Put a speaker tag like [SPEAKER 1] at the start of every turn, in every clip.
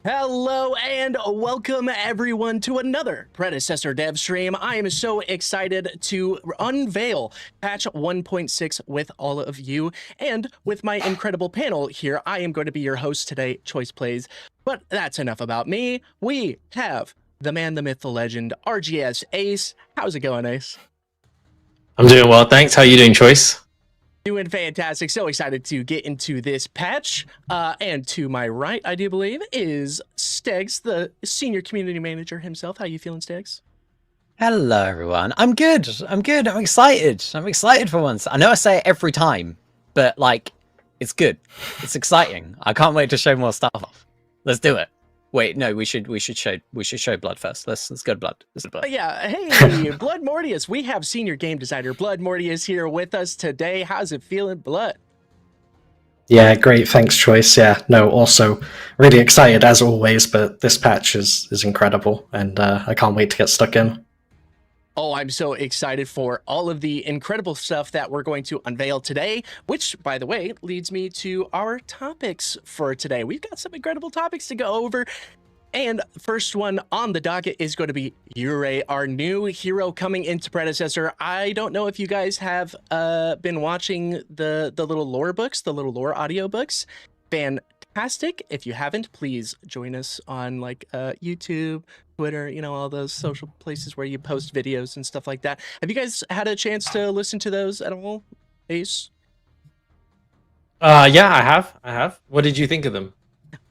[SPEAKER 1] Hello and welcome everyone to another Predecessor dev stream. I am so excited to unveil patch 1.6 with all of you and with my incredible panel here. I am going to be your host today, Choice Plays, but that's enough about me. We have the man, the myth, the legend, RGS Ace. How's it going, Ace?
[SPEAKER 2] I'm doing well, thanks. How are you doing, Choice?
[SPEAKER 1] Doing fantastic. So excited to get into this patch. And to my right, I do believe, is Stegs, the senior community manager himself. How you feeling, Stegs?
[SPEAKER 3] Hello, everyone. I'm good. I'm excited. I'm excited for once. I know I say it every time, but like, it's good. It's exciting. I can't wait to show more stuff off. Let's do it. Wait, no, we should show blood first. Let's go to blood. Let's do blood.
[SPEAKER 1] Yeah, hey, Blood Mortius. We have senior game designer Blood Mortius here with us today. How's it feeling, Blood?
[SPEAKER 4] Yeah, great. Thanks, Choice. Yeah, no, also really excited as always, but this patch is incredible, and I can't wait to get stuck in.
[SPEAKER 1] Oh, I'm so excited for all of the incredible stuff that we're going to unveil today, which, by the way, leads me to our topics for today. We've got some incredible topics to go over. And first one on the docket is going to be Yurei, our new hero coming into Predecessor. I don't know if you guys have been watching the little lore books, the little lore audiobooks. Fantastic. If you haven't, please join us on like YouTube, Twitter, you know, all those social places where you post videos and stuff like that. Have you guys had a chance to listen to those at all, Ace?
[SPEAKER 2] Yeah, I have. What did you think of them?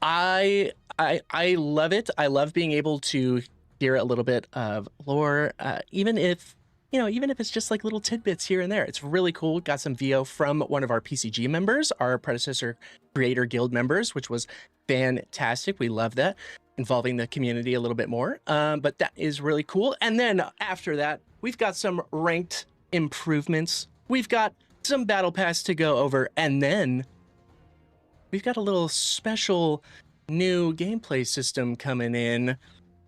[SPEAKER 1] I love it. I love being able to hear a little bit of lore, even if it's just like little tidbits here and there. It's really cool. Got some VO from one of our PCG members, our Predecessor Creator Guild members, which was fantastic. We love that, involving the community a little bit more. But that is really cool. And then after that, we've got some ranked improvements. We've got some battle pass to go over, and then we've got a little special new gameplay system coming in.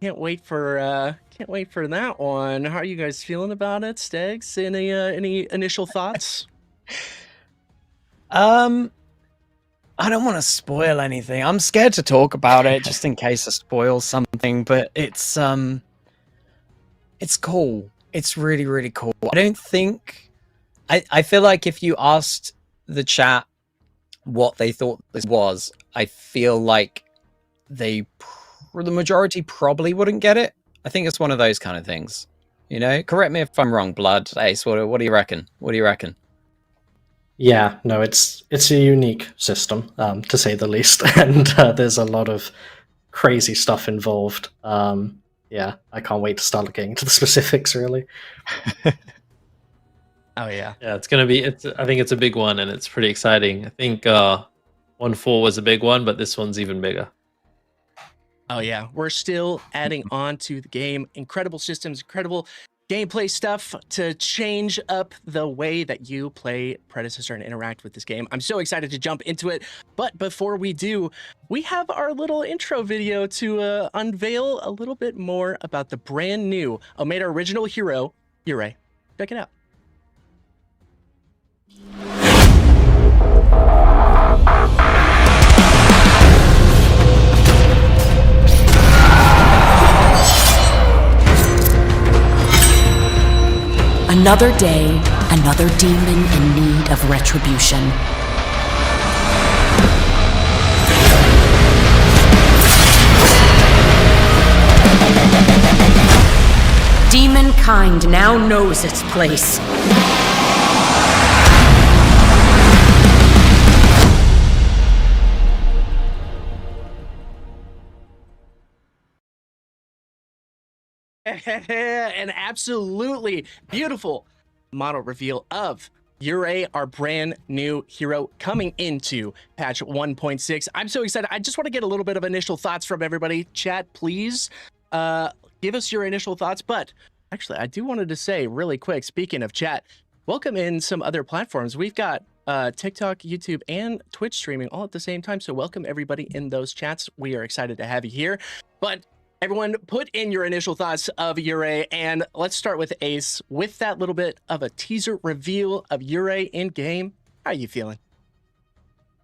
[SPEAKER 1] Can't wait for that one. How are you guys feeling about it, Stegs? Any initial thoughts?
[SPEAKER 3] I don't want to spoil anything. I'm scared to talk about it just in case I spoil something, but it's cool. It's really, really cool. I feel like if you asked the chat what they thought this was, I feel like the majority probably wouldn't get it. I think it's one of those kind of things, you know. Correct me if I'm wrong, Blood. Ace, what do you reckon? What do you reckon?
[SPEAKER 4] Yeah, no, it's a unique system, to say the least, and there's a lot of crazy stuff involved. Yeah, I can't wait to start getting into the specifics, really.
[SPEAKER 1] Oh yeah,
[SPEAKER 2] Yeah, it's gonna be. I think it's a big one, and it's pretty exciting. I think 1.4 was a big one, but this one's even bigger.
[SPEAKER 1] oh yeah. We're still adding on to the game. Incredible systems, incredible gameplay stuff to change up the way that you play Predecessor and interact with this game. I'm so excited to jump into it. But before we do, we have our little intro video to unveil a little bit more about the brand new Omeda original hero, Yurei. Check it out.
[SPEAKER 5] Another day, another demon in need of retribution. Demonkind now knows its place.
[SPEAKER 1] An absolutely beautiful model reveal of Yurei, our brand new hero coming into patch 1.6. I'm so excited. I just want to get a little bit of initial thoughts from everybody. Chat, please give us your initial thoughts. But actually, I do wanted to say really quick, speaking of chat, welcome in some other platforms. We've got TikTok, YouTube, and Twitch streaming all at the same time. So welcome everybody in those chats. We are excited to have you here. But everyone, put in your initial thoughts of Yurei, and let's start with Ace. With that little bit of a teaser reveal of Yurei in game, how are you feeling?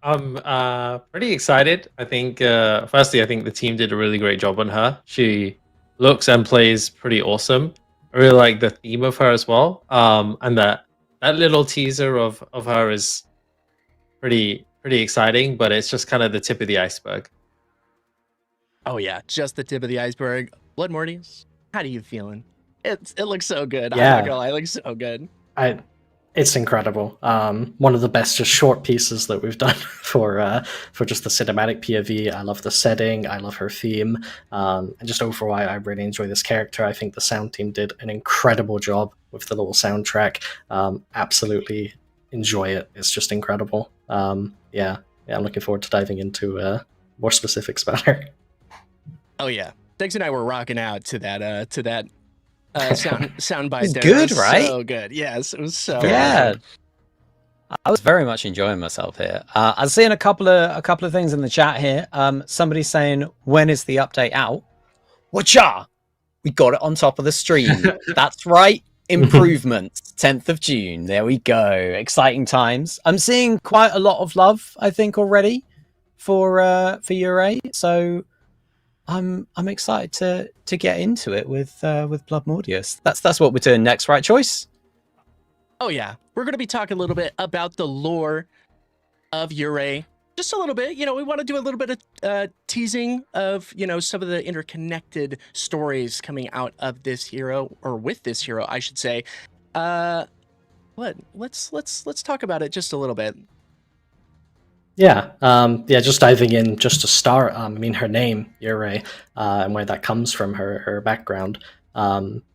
[SPEAKER 2] I'm pretty excited. I think, firstly, I think the team did a really great job on her. She looks and plays pretty awesome. I really like the theme of her as well. And that little teaser of her is pretty exciting, but it's just kind of the tip of the iceberg.
[SPEAKER 1] Oh yeah, just the tip of the iceberg. Blood Mortys, how do you feeling? It looks so good. I'm not
[SPEAKER 4] Yeah.
[SPEAKER 1] gonna lie, it looks so good.
[SPEAKER 4] It's incredible. One of the best just short pieces that we've done for just the cinematic POV. I love the setting. I love her theme. And just overall, I really enjoy this character. I think the sound team did an incredible job with the little soundtrack. Absolutely enjoy it. It's just incredible. Yeah, I'm looking forward to diving into more specifics about her.
[SPEAKER 1] Oh yeah, Dex and I were rocking out to that sound bite.
[SPEAKER 3] It's
[SPEAKER 1] there.
[SPEAKER 3] good,
[SPEAKER 1] It was
[SPEAKER 3] right?
[SPEAKER 1] So good. Yes, it was so
[SPEAKER 3] Yeah,
[SPEAKER 1] awesome.
[SPEAKER 3] I was very much enjoying myself here. I'm seeing a couple of things in the chat here. Somebody's saying, when is the update out? Whatcha? We got it on top of the stream. That's right. Improvements. 10th of June. There we go. Exciting times. I'm seeing quite a lot of love, I think, already for Ure. So I'm excited to get into it with Blood Mordius. That's what we're doing next, right? Choice?
[SPEAKER 1] Oh yeah, we're gonna be talking a little bit about the lore of Ure. Just a little bit, we want to do a little bit of teasing of, some of the interconnected stories coming out of this hero, or with this hero, I should say. Let's talk about it just a little bit.
[SPEAKER 4] Yeah, just diving in just to start. I mean, her name, Yurei, and where that comes from, her background.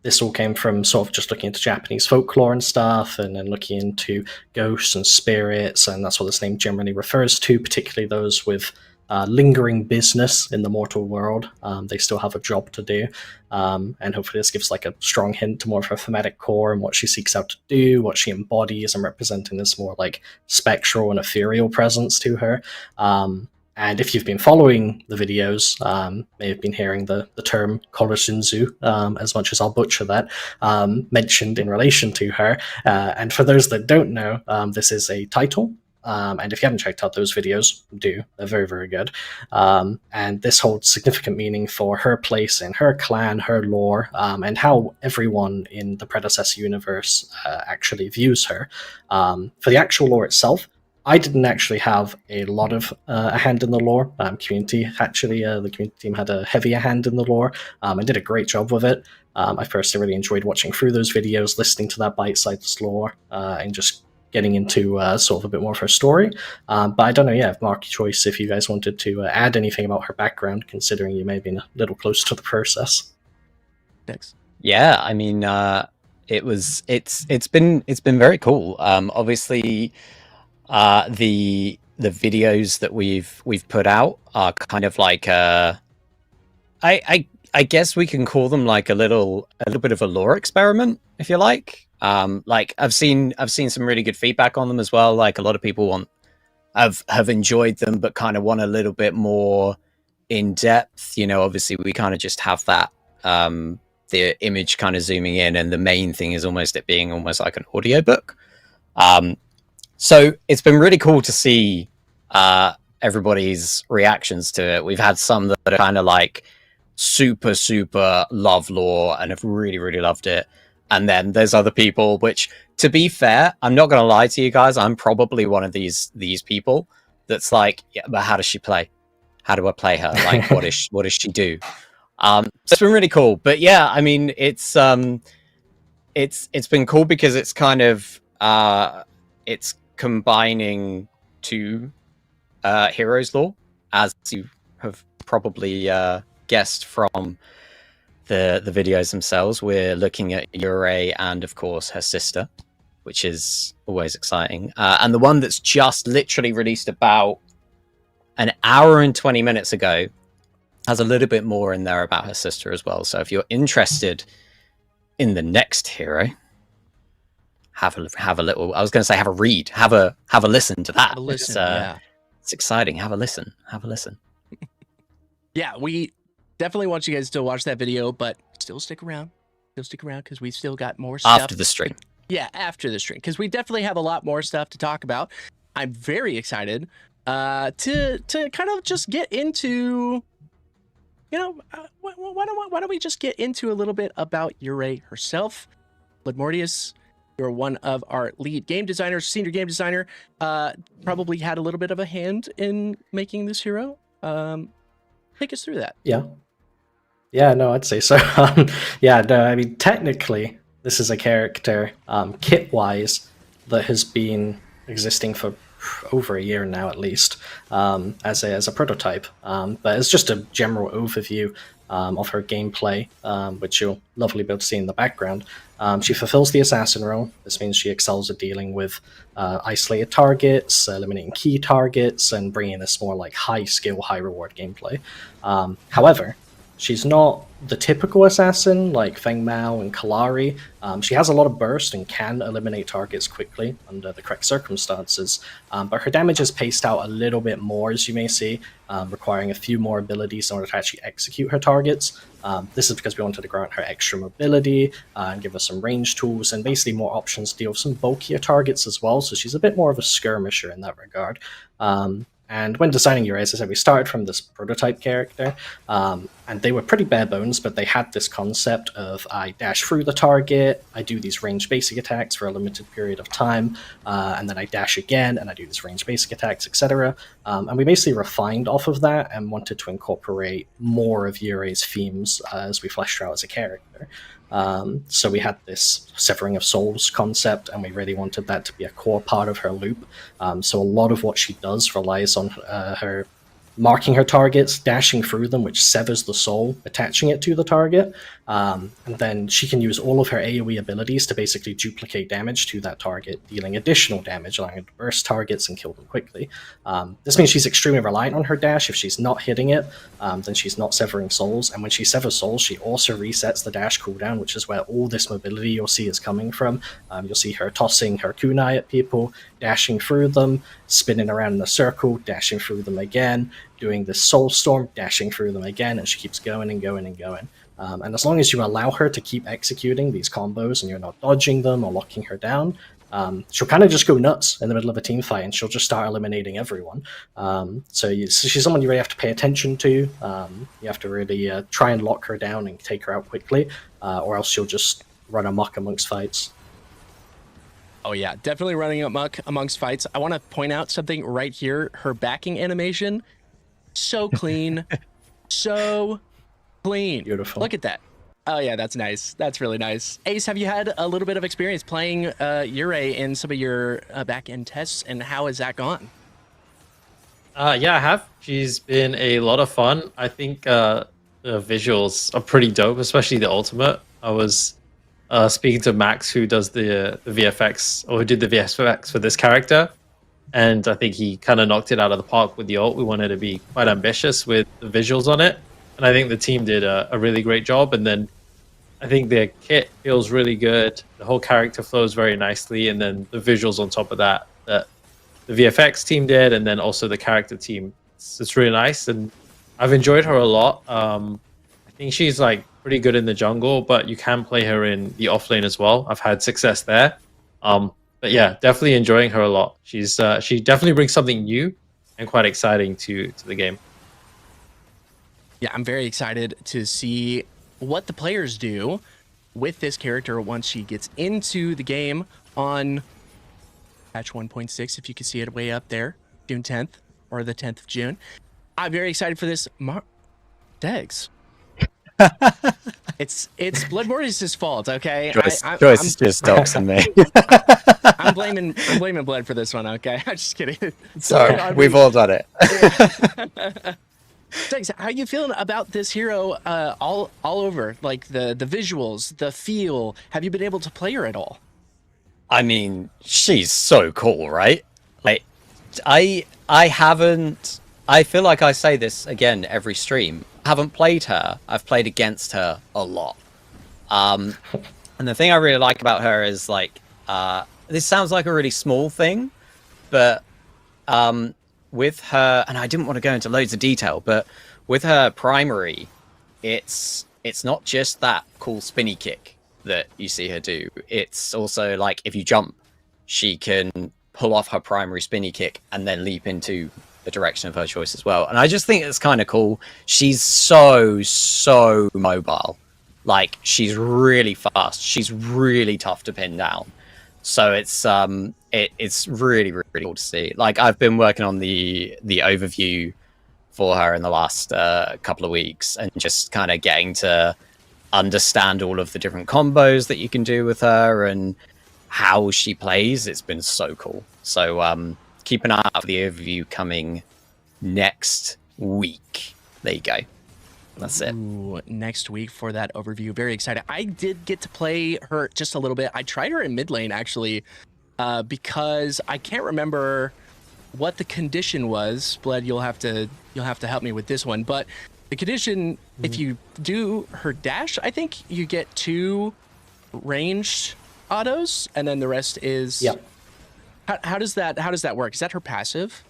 [SPEAKER 4] This all came from sort of just looking into Japanese folklore and stuff, and then looking into ghosts and spirits, and that's what this name generally refers to, particularly those with lingering business in the mortal world. They still have a job to do, and hopefully this gives like a strong hint to more of her thematic core and what she seeks out to do, what she embodies, and representing this more like spectral and ethereal presence to her. And if you've been following the videos, may have been hearing the term Koroshinzu, as much as I'll butcher that, mentioned in relation to her. And for those that don't know, this is a title. And if you haven't checked out those videos, do. They're very, very good. And this holds significant meaning for her place in her clan, her lore, and how everyone in the Predecessor universe actually views her. For the actual lore itself, I didn't actually have a lot of a hand in the lore. Community, actually, the community team had a heavier hand in the lore and did a great job with it. I personally really enjoyed watching through those videos, listening to that bite-sized lore, and just getting into sort of a bit more of her story. But I don't know, yeah, Marky Choice, if you guys wanted to add anything about her background, considering you may have been a little close to the process.
[SPEAKER 1] Thanks.
[SPEAKER 3] Yeah, I mean, it's been very cool. Obviously, the videos that we've put out are kind of like I guess we can call them like a little bit of a lore experiment, if you like. Like I've seen some really good feedback on them as well. Like a lot of people have enjoyed them, but kind of want a little bit more in depth. Obviously we kind of just have that the image kind of zooming in, and the main thing is almost it being almost like an audiobook. So it's been really cool to see everybody's reactions to it. We've had some that are kind of like super, super love lore and have really, really loved it. And then there's other people, which, to be fair, I'm not going to lie to you guys, I'm probably one of these people that's like, yeah, but how does she play? How do I play her? Like, what does she do? So it's been really cool. But yeah, I mean, it's been cool because it's kind of it's combining two heroes lore, as you have probably guessed from the videos themselves. We're looking at Yurei and of course her sister, which is always exciting, and the one that's just literally released about an hour and 20 minutes ago has a little bit more in there about her sister as well. So if you're interested in the next hero, have a little, I was going to say have a read, have a listen to that.
[SPEAKER 1] Have a listen, yeah.
[SPEAKER 3] It's exciting. Have a listen.
[SPEAKER 1] Yeah, we definitely want you guys to watch that video, but still stick around because we still got more stuff
[SPEAKER 3] after the stream.
[SPEAKER 1] Yeah, after the stream, because we definitely have a lot more stuff to talk about. I'm very excited to kind of just get into, why don't we just get into a little bit about Yurei herself? Bloodmortius, you're one of our lead game designers, senior game designer. Probably had a little bit of a hand in making this hero. Take us through that.
[SPEAKER 4] Yeah, no, I'd say so. Yeah, no, I mean, technically, this is a character, kit-wise, that has been existing for over a year now, at least, as a prototype. But it's just a general overview of her gameplay, which you'll lovely be able to see in the background. She fulfills the assassin role. This means she excels at dealing with isolated targets, eliminating key targets, and bringing this more like high skill, high reward gameplay. However, she's not the typical assassin like Feng Mao and Kalari. She has a lot of burst and can eliminate targets quickly under the correct circumstances, but her damage is paced out a little bit more, as you may see, requiring a few more abilities in order to actually execute her targets. This is because we wanted to grant her extra mobility and give her some range tools and basically more options to deal with some bulkier targets as well, so she's a bit more of a skirmisher in that regard. And when designing Yurei, as I said, we started from this prototype character, and they were pretty bare bones, but they had this concept of I dash through the target, I do these range basic attacks for a limited period of time, and then I dash again, and I do these range basic attacks, etc. And we basically refined off of that and wanted to incorporate more of Yurei's themes as we fleshed her out as a character. So we had this severing of souls concept, and we really wanted that to be a core part of her loop. So a lot of what she does relies on her marking her targets, dashing through them, which severs the soul, attaching it to the target, and then she can use all of her AoE abilities to basically duplicate damage to that target, dealing additional damage, allowing her to burst targets and kill them quickly. This means she's extremely reliant on her dash. If she's not hitting it, then she's not severing souls, and when she severs souls, she also resets the dash cooldown, which is where all this mobility you'll see is coming from. You'll see her tossing her kunai at people, dashing through them, spinning around in a circle, dashing through them again, doing this soul storm, dashing through them again, and she keeps going and going and going. And as long as you allow her to keep executing these combos and you're not dodging them or locking her down, she'll kind of just go nuts in the middle of a team fight and she'll just start eliminating everyone. So she's someone you really have to pay attention to. You have to really try and lock her down and take her out quickly, or else she'll just run amok amongst fights.
[SPEAKER 1] Oh yeah, definitely running amok amongst fights. I want to point out something right here. Her backing animation, so clean, so clean.
[SPEAKER 4] Beautiful.
[SPEAKER 1] Look at that. Oh yeah, that's nice. That's really nice. Ace, have you had a little bit of experience playing Yurei in some of your back-end tests, and how has that gone?
[SPEAKER 2] Yeah, I have. She's been a lot of fun. I think the visuals are pretty dope, especially the ultimate. I was speaking to Max, who does the VFX, or who did the VFX for this character, and I think he kind of knocked it out of the park with the ult. We wanted to be quite ambitious with the visuals on it, and I think the team did a really great job. And then I think their kit feels really good. The whole character flows very nicely, and then the visuals on top of that the VFX team did, and then also the character team. It's really nice, and I've enjoyed her a lot. I think she's like pretty good in the jungle, but you can play her in the off lane as well. I've had success there. But yeah, definitely enjoying her a lot. She definitely brings something new and quite exciting to the game.
[SPEAKER 1] Yeah, I'm very excited to see what the players do with this character once she gets into the game on patch 1.6, if you can see it way up there, June 10th or the 10th of June. I'm very excited for this. Degs. It's Bloodmortius' fault, okay?
[SPEAKER 3] Joyce is just doxing me.
[SPEAKER 1] I'm blaming Blood for this one, okay? I'm just kidding.
[SPEAKER 3] Sorry, we've all done it.
[SPEAKER 1] Degs, how are you feeling about this hero all over? Like the visuals, the feel. Have you been able to play her at all?
[SPEAKER 3] I mean, she's so cool, right? Like, I haven't. I feel like I say this again every stream. I haven't played her. I've played against her a lot. And the thing I really like about her is like, this sounds like a really small thing, but with her, and I didn't want to go into loads of detail, but with her primary, it's not just that cool spinny kick that you see her do. It's also like if you jump, she can pull off her primary spinny kick and then leap into the direction of her choice as well. And I just think it's kind of cool. She's so mobile. Like, she's really fast. She's really tough to pin down. So it's really cool to see. Like, I've been working on the overview for her in the last couple of weeks, and just kind of getting to understand all of the different combos that you can do with her and how she plays. It's been so cool. So keep an eye out for the overview coming next week. There you go. That's it.
[SPEAKER 1] Ooh, next week for that overview. Very excited. I did get to play her just a little bit. I tried her in mid lane actually, because I can't remember what the condition was. Bled, you'll have to help me with this one. But the condition, if you do her dash, I think you get 2 ranged autos, and then the rest is.
[SPEAKER 4] Yep.
[SPEAKER 1] How does that work? Is that her passive?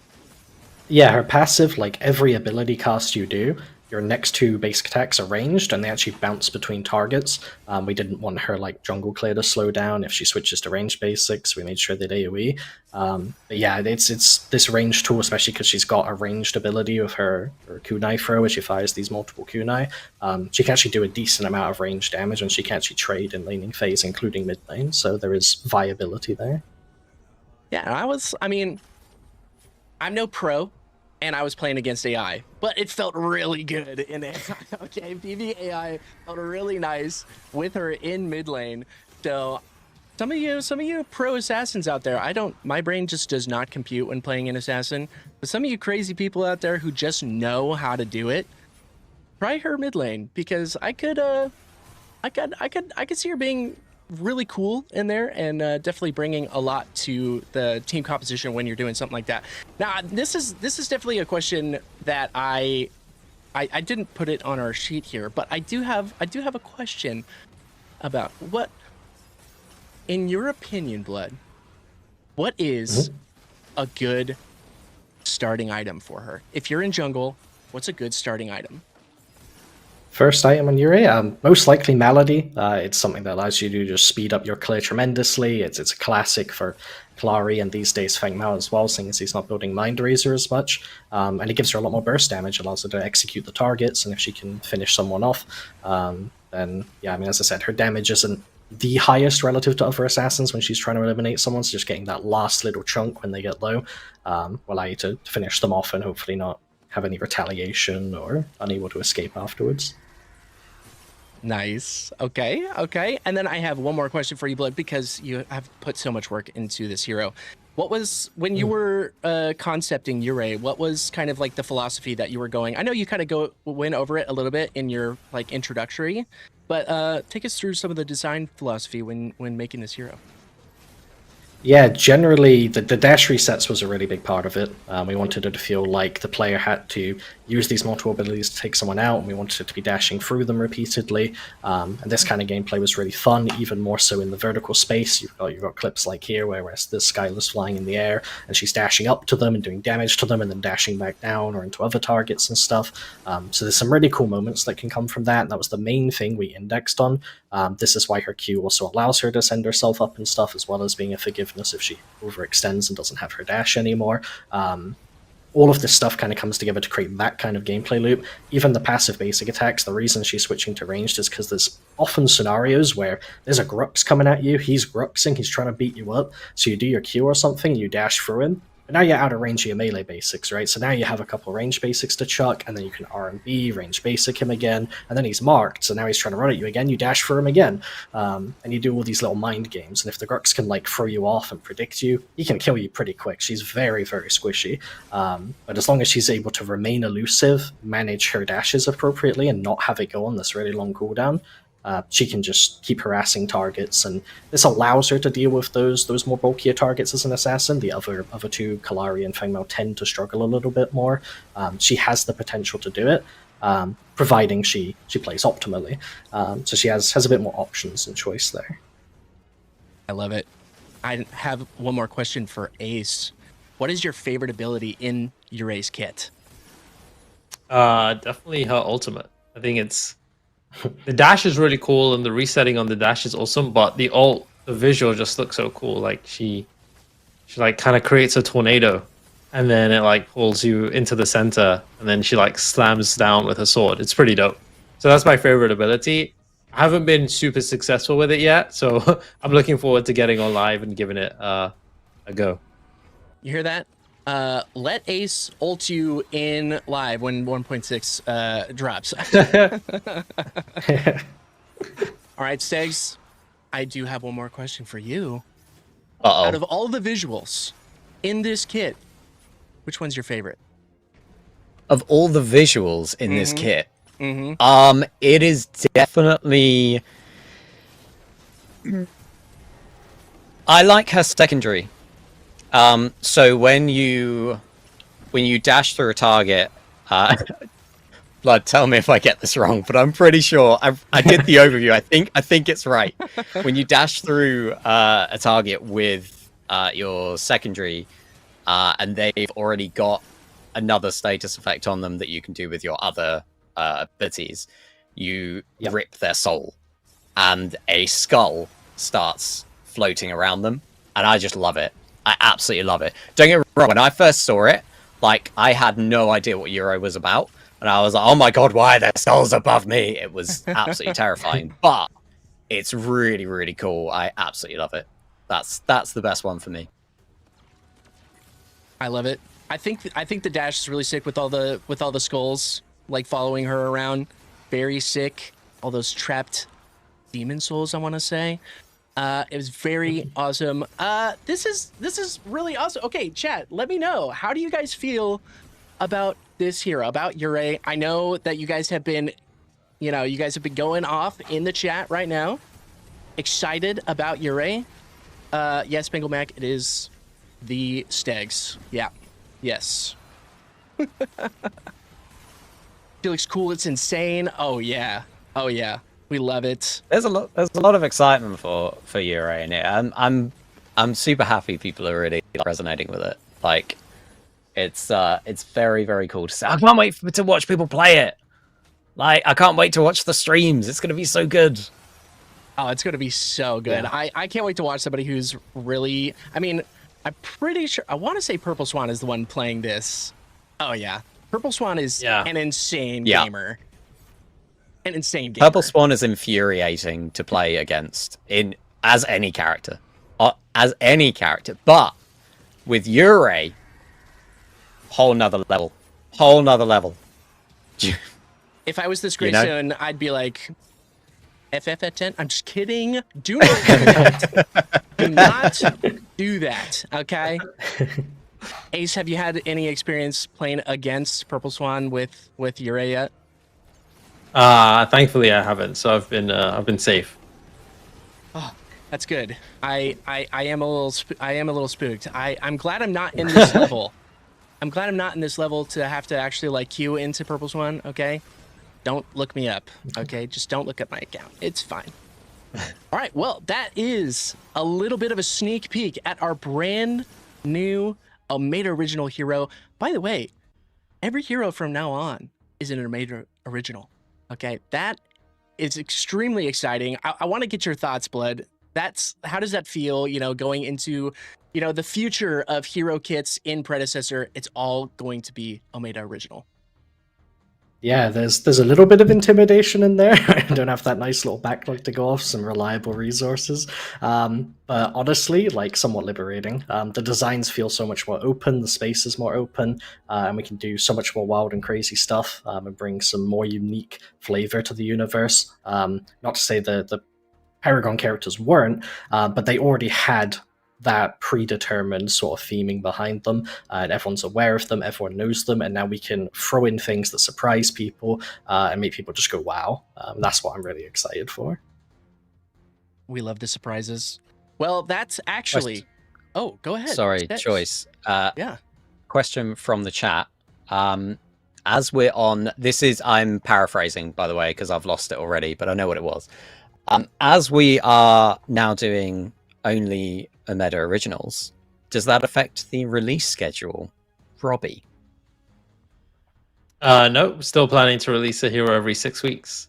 [SPEAKER 4] Yeah, her passive, like every ability cast you do, your next 2 basic attacks are ranged, and they actually bounce between targets. We didn't want her like jungle clear to slow down if she switches to ranged basics. We made sure that AoE. But yeah, it's this ranged tool, especially because she's got a ranged ability with her kunai throw, where she fires these multiple kunai. She can actually do a decent amount of range damage, and she can actually trade in laning phase, including mid lane. So there is viability there.
[SPEAKER 1] Yeah, I'm no pro, and I was playing against AI, but it felt really good in AI. Okay, PV AI felt really nice with her in mid lane. So some of you pro assassins out there, my brain just does not compute when playing an assassin. But some of you crazy people out there who just know how to do it, try her mid lane, because I could see her being really cool in there, and definitely bringing a lot to the team composition when you're doing something like that. Now, this is definitely a question that I didn't put it on our sheet here, but I do have a question about what, in your opinion, Blood, what is a good starting item for her? If you're in jungle, what's a good starting item?
[SPEAKER 4] First item on Yurei, most likely Melody. It's something that allows you to just speed up your clear tremendously. It's a classic for Klari, and these days Feng Mao as well, seeing as he's not building Mind Razor as much. And it gives her a lot more burst damage, allows her to execute the targets, and if she can finish someone off, then yeah, as I said, her damage isn't the highest relative to other assassins when she's trying to eliminate someone, so just getting that last little chunk when they get low will allow you to finish them off and hopefully not have any retaliation or unable to escape afterwards.
[SPEAKER 1] Nice. Okay. And then I have one more question for you, Blood, because you have put so much work into this hero. What was, when you were concepting Yurei, what was kind of like the philosophy that you were going? I know you kind of went over it a little bit in your like introductory, but take us through some of the design philosophy when making this hero.
[SPEAKER 4] Yeah, generally the dash resets was a really big part of it. We wanted it to feel like the player had to use these multiple abilities to take someone out, and we wanted it to be dashing through them repeatedly. And this kind of gameplay was really fun, even more so in the vertical space. You've got clips like here where this Skylar's flying in the air, and she's dashing up to them and doing damage to them, and then dashing back down or into other targets and stuff. So there's some really cool moments that can come from that, and that was the main thing we indexed on. This is why her Q also allows her to send herself up and stuff, as well as being a forgiveness if she overextends and doesn't have her dash anymore. All of this stuff kind of comes together to create that kind of gameplay loop. Even the passive basic attacks, the reason she's switching to ranged is because there's often scenarios where there's a Grux coming at you, he's Gruxing, he's trying to beat you up, so you do your Q or something, you dash through him, but now you're out of range of your melee basics, right? So now you have a couple range basics to chuck, and then you can R&B, range basic him again, and then he's marked, so now he's trying to run at you again, you dash for him again, and you do all these little mind games, and if the Grux can like throw you off and predict you, he can kill you pretty quick. She's very, very squishy, but as long as she's able to remain elusive, manage her dashes appropriately, and not have it go on this really long cooldown, she can just keep harassing targets, and this allows her to deal with those more bulkier targets as an assassin. The other two, Kalari and Feng Mao, tend to struggle a little bit more. She has the potential to do it, providing she plays optimally. So she has a bit more options and choice there.
[SPEAKER 1] I love it. I have one more question for Ace. What is your favorite ability in Yurei's kit?
[SPEAKER 2] Definitely her ultimate. I think it's the dash is really cool, and the resetting on the dash is awesome, but the visual just looks so cool. Like she like kind of creates a tornado and then it like pulls you into the center, and then she like slams down with her sword. It's pretty dope. So that's my favorite ability. I haven't been super successful with it yet, so I'm looking forward to getting on live and giving it a go.
[SPEAKER 1] You hear that? Let Ace ult you in live when 1.6 drops. All right, Stegs, I do have one more question for you. Out of all the visuals in this kit, which one's your favorite?
[SPEAKER 3] Of all the visuals in this kit,
[SPEAKER 1] Mm-hmm.
[SPEAKER 3] it is definitely. I like her secondary. So when you dash through a target, Blood, tell me if I get this wrong, but I'm pretty sure I did the overview. I think it's right. When you dash through a target with your secondary, and they've already got another status effect on them that you can do with your other abilities, you rip their soul, and a skull starts floating around them, and I just love it. I absolutely love it. Don't get me wrong, when I first saw it, like, I had no idea what Euro was about, and I was like, oh my god, why are there skulls above me? It was absolutely terrifying, but it's really, really cool. I absolutely love it. That's the best one for me.
[SPEAKER 1] I love it. I think the dash is really sick with all the skulls, like following her around. Very sick. All those trapped demon souls, I want to say. It was very awesome. This is really awesome. Okay, chat, let me know. How do you guys feel about this hero, about Yurei? I know that you guys have been, going off in the chat right now. Excited about Yurei. Yes, Bengal Mac, it is the Stegs. Yeah. Yes. She looks cool. It's insane. Oh yeah. Oh yeah. We love it.
[SPEAKER 3] There's a lot of excitement for Yurei in it. I'm super happy people are really resonating with it. Like, it's very, very cool to see. I can't wait to watch people play it. Like, I can't wait to watch the streams. It's gonna be so good.
[SPEAKER 1] Oh, it's gonna be so good. Yeah. I can't wait to watch somebody who's really. I mean, I'm pretty sure. I want to say Purple Swan is the one playing this. Oh yeah, Purple Swan is an insane gamer. An insane gamer.
[SPEAKER 3] Purple Swan is infuriating to play against as any character, But with Yurei, whole nother level.
[SPEAKER 1] If I was this great soon, I'd be like, FF at 10. I'm just kidding. Do not do that. Do not do that. Okay. Ace, have you had any experience playing against Purple Swan with Yurei yet?
[SPEAKER 2] Thankfully I haven't, so I've been safe.
[SPEAKER 1] Oh, that's good. I am a little spooked. I'm glad I'm not in this level. I'm glad I'm not in this level to have to actually like queue into Purple Swan. Okay, don't look me up. Okay, just don't look at my account. It's fine. All right. Well, that is a little bit of a sneak peek at our brand new Omeda original hero. By the way, every hero from now on is an Omeda original. Okay, that is extremely exciting. I want to get your thoughts, Blood. How does that feel, going into, the future of hero kits in Predecessor? It's all going to be Omeda original.
[SPEAKER 4] Yeah, there's a little bit of intimidation in there. I don't have that nice little backlog to go off, some reliable resources. But honestly, like, somewhat liberating. The designs feel so much more open, the space is more open, and we can do so much more wild and crazy stuff, and bring some more unique flavor to the universe. Not to say the Paragon characters weren't, but they already had that predetermined sort of theming behind them, and everyone's aware of them, everyone knows them, and now we can throw in things that surprise people and make people just go, wow. That's what I'm really excited for.
[SPEAKER 1] We love the surprises. Well, that's actually... Oh, go ahead.
[SPEAKER 3] Sorry, Choice.
[SPEAKER 1] Yeah.
[SPEAKER 3] Question from the chat. As we're on... I'm paraphrasing, by the way, because I've lost it already, but I know what it was. As we are now doing only Omeda originals, does that affect the release schedule, Robbie?
[SPEAKER 2] No, still planning to release a hero every 6 weeks.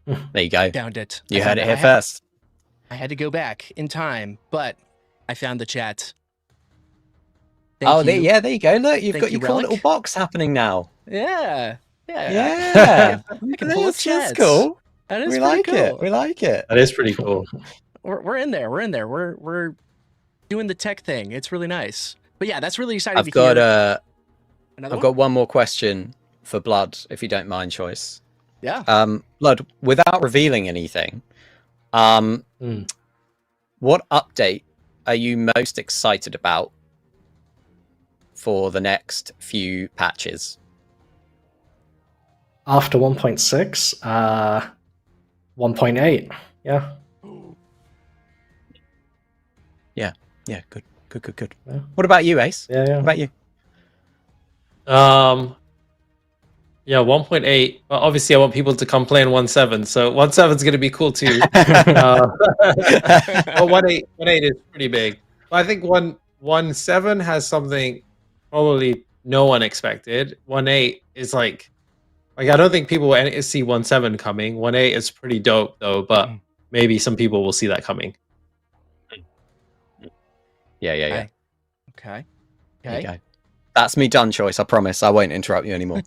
[SPEAKER 3] There you go.
[SPEAKER 1] Found it.
[SPEAKER 3] You heard it here first.
[SPEAKER 1] I had to go back in time, but I found the chat. Thank you.
[SPEAKER 3] yeah, there you go. Look, you've
[SPEAKER 1] Thank
[SPEAKER 3] got
[SPEAKER 1] you,
[SPEAKER 3] your cool
[SPEAKER 1] Relic.
[SPEAKER 3] little box happening now.
[SPEAKER 1] Yeah.
[SPEAKER 3] Yeah,
[SPEAKER 1] I can pull up
[SPEAKER 3] that's
[SPEAKER 1] chats.
[SPEAKER 3] cool.
[SPEAKER 1] That is
[SPEAKER 3] We
[SPEAKER 1] pretty
[SPEAKER 3] like
[SPEAKER 1] cool.
[SPEAKER 3] it. We like it.
[SPEAKER 2] That is pretty cool.
[SPEAKER 1] We're in there. We're in there. We're doing the tech thing. It's really nice. But yeah, that's really exciting
[SPEAKER 3] I've
[SPEAKER 1] to
[SPEAKER 3] got
[SPEAKER 1] hear. Another
[SPEAKER 3] I've
[SPEAKER 1] one?
[SPEAKER 3] got one more question for Blood, if you don't mind, Choice.
[SPEAKER 1] Yeah.
[SPEAKER 3] Blood, without revealing anything, what update are you most excited about for the next few patches?
[SPEAKER 4] After 1.6, 1.8. Yeah.
[SPEAKER 3] Yeah, good.
[SPEAKER 4] Yeah.
[SPEAKER 3] What about you, Ace?
[SPEAKER 4] Yeah.
[SPEAKER 3] What about you?
[SPEAKER 2] Yeah, 1.8. But obviously, I want people to come play in 1.7. So 1.7 is going to be cool too. But 1.8 is pretty big. But I think 1.7 has something probably no one expected. 1.8 is like I don't think people will see 1.7 coming. 1.8 is pretty dope though, but maybe some people will see that coming.
[SPEAKER 3] Yeah.
[SPEAKER 1] Okay.
[SPEAKER 3] There you go. That's me done, Choice. I promise. I won't interrupt you anymore.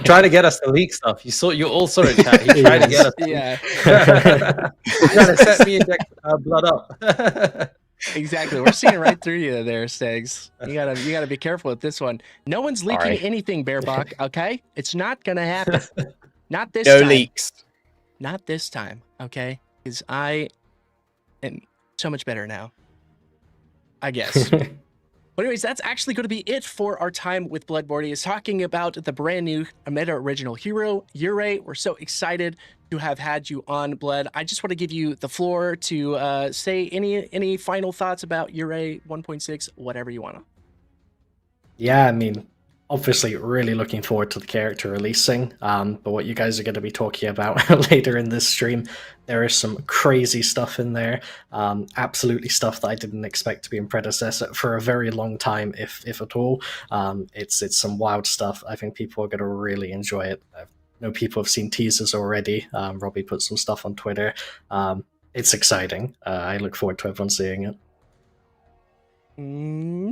[SPEAKER 2] Trying to get us to leak stuff. You all saw it, chat. He tried to get us.
[SPEAKER 1] Yeah.
[SPEAKER 2] He's trying to set me and Dex blood up.
[SPEAKER 1] Exactly. We're seeing right through you there, Stegs. You gotta be careful with this one. No one's leaking
[SPEAKER 3] Sorry.
[SPEAKER 1] anything, Bearbach, okay? It's not gonna happen. Not this
[SPEAKER 3] No
[SPEAKER 1] time.
[SPEAKER 3] leaks.
[SPEAKER 1] Not this time, okay? Because I am so much better now. I guess. But anyways, that's actually going to be it for our time with Blood Morty, talking about the brand new Omeda original hero, Yurei. We're so excited to have had you on, Blood. I just want to give you the floor to say any final thoughts about Yurei 1.6, whatever you want to.
[SPEAKER 4] Yeah, I mean, obviously really looking forward to the character releasing, but what you guys are going to be talking about later in this stream, there is some crazy stuff in there, absolutely stuff that I didn't expect to be in Predecessor for a very long time, if at all. It's some wild stuff. I think people are going to really enjoy it. I know people have seen teasers already. Robbie put some stuff on Twitter. It's exciting. I look forward to everyone seeing it.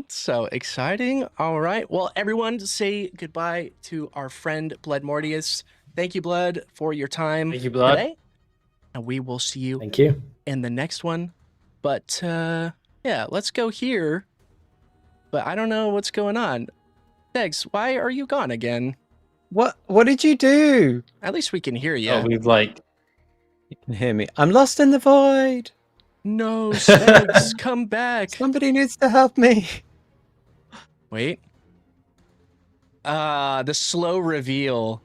[SPEAKER 1] So exciting. All right. Well, everyone, say goodbye to our friend Blood Mortius. Thank you, Blood, for your time
[SPEAKER 2] Thank you, Blood.
[SPEAKER 1] today. And we will see you
[SPEAKER 4] Thank you.
[SPEAKER 1] in the next one. But yeah, let's go here. But I don't know what's going on. Degs, why are you gone again?
[SPEAKER 3] What did you do?
[SPEAKER 1] At least we can hear you.
[SPEAKER 2] Oh, we've like
[SPEAKER 3] You can hear me. I'm lost in the void.
[SPEAKER 1] No, Stegs, come back.
[SPEAKER 3] Somebody needs to help me.
[SPEAKER 1] Wait. The slow reveal.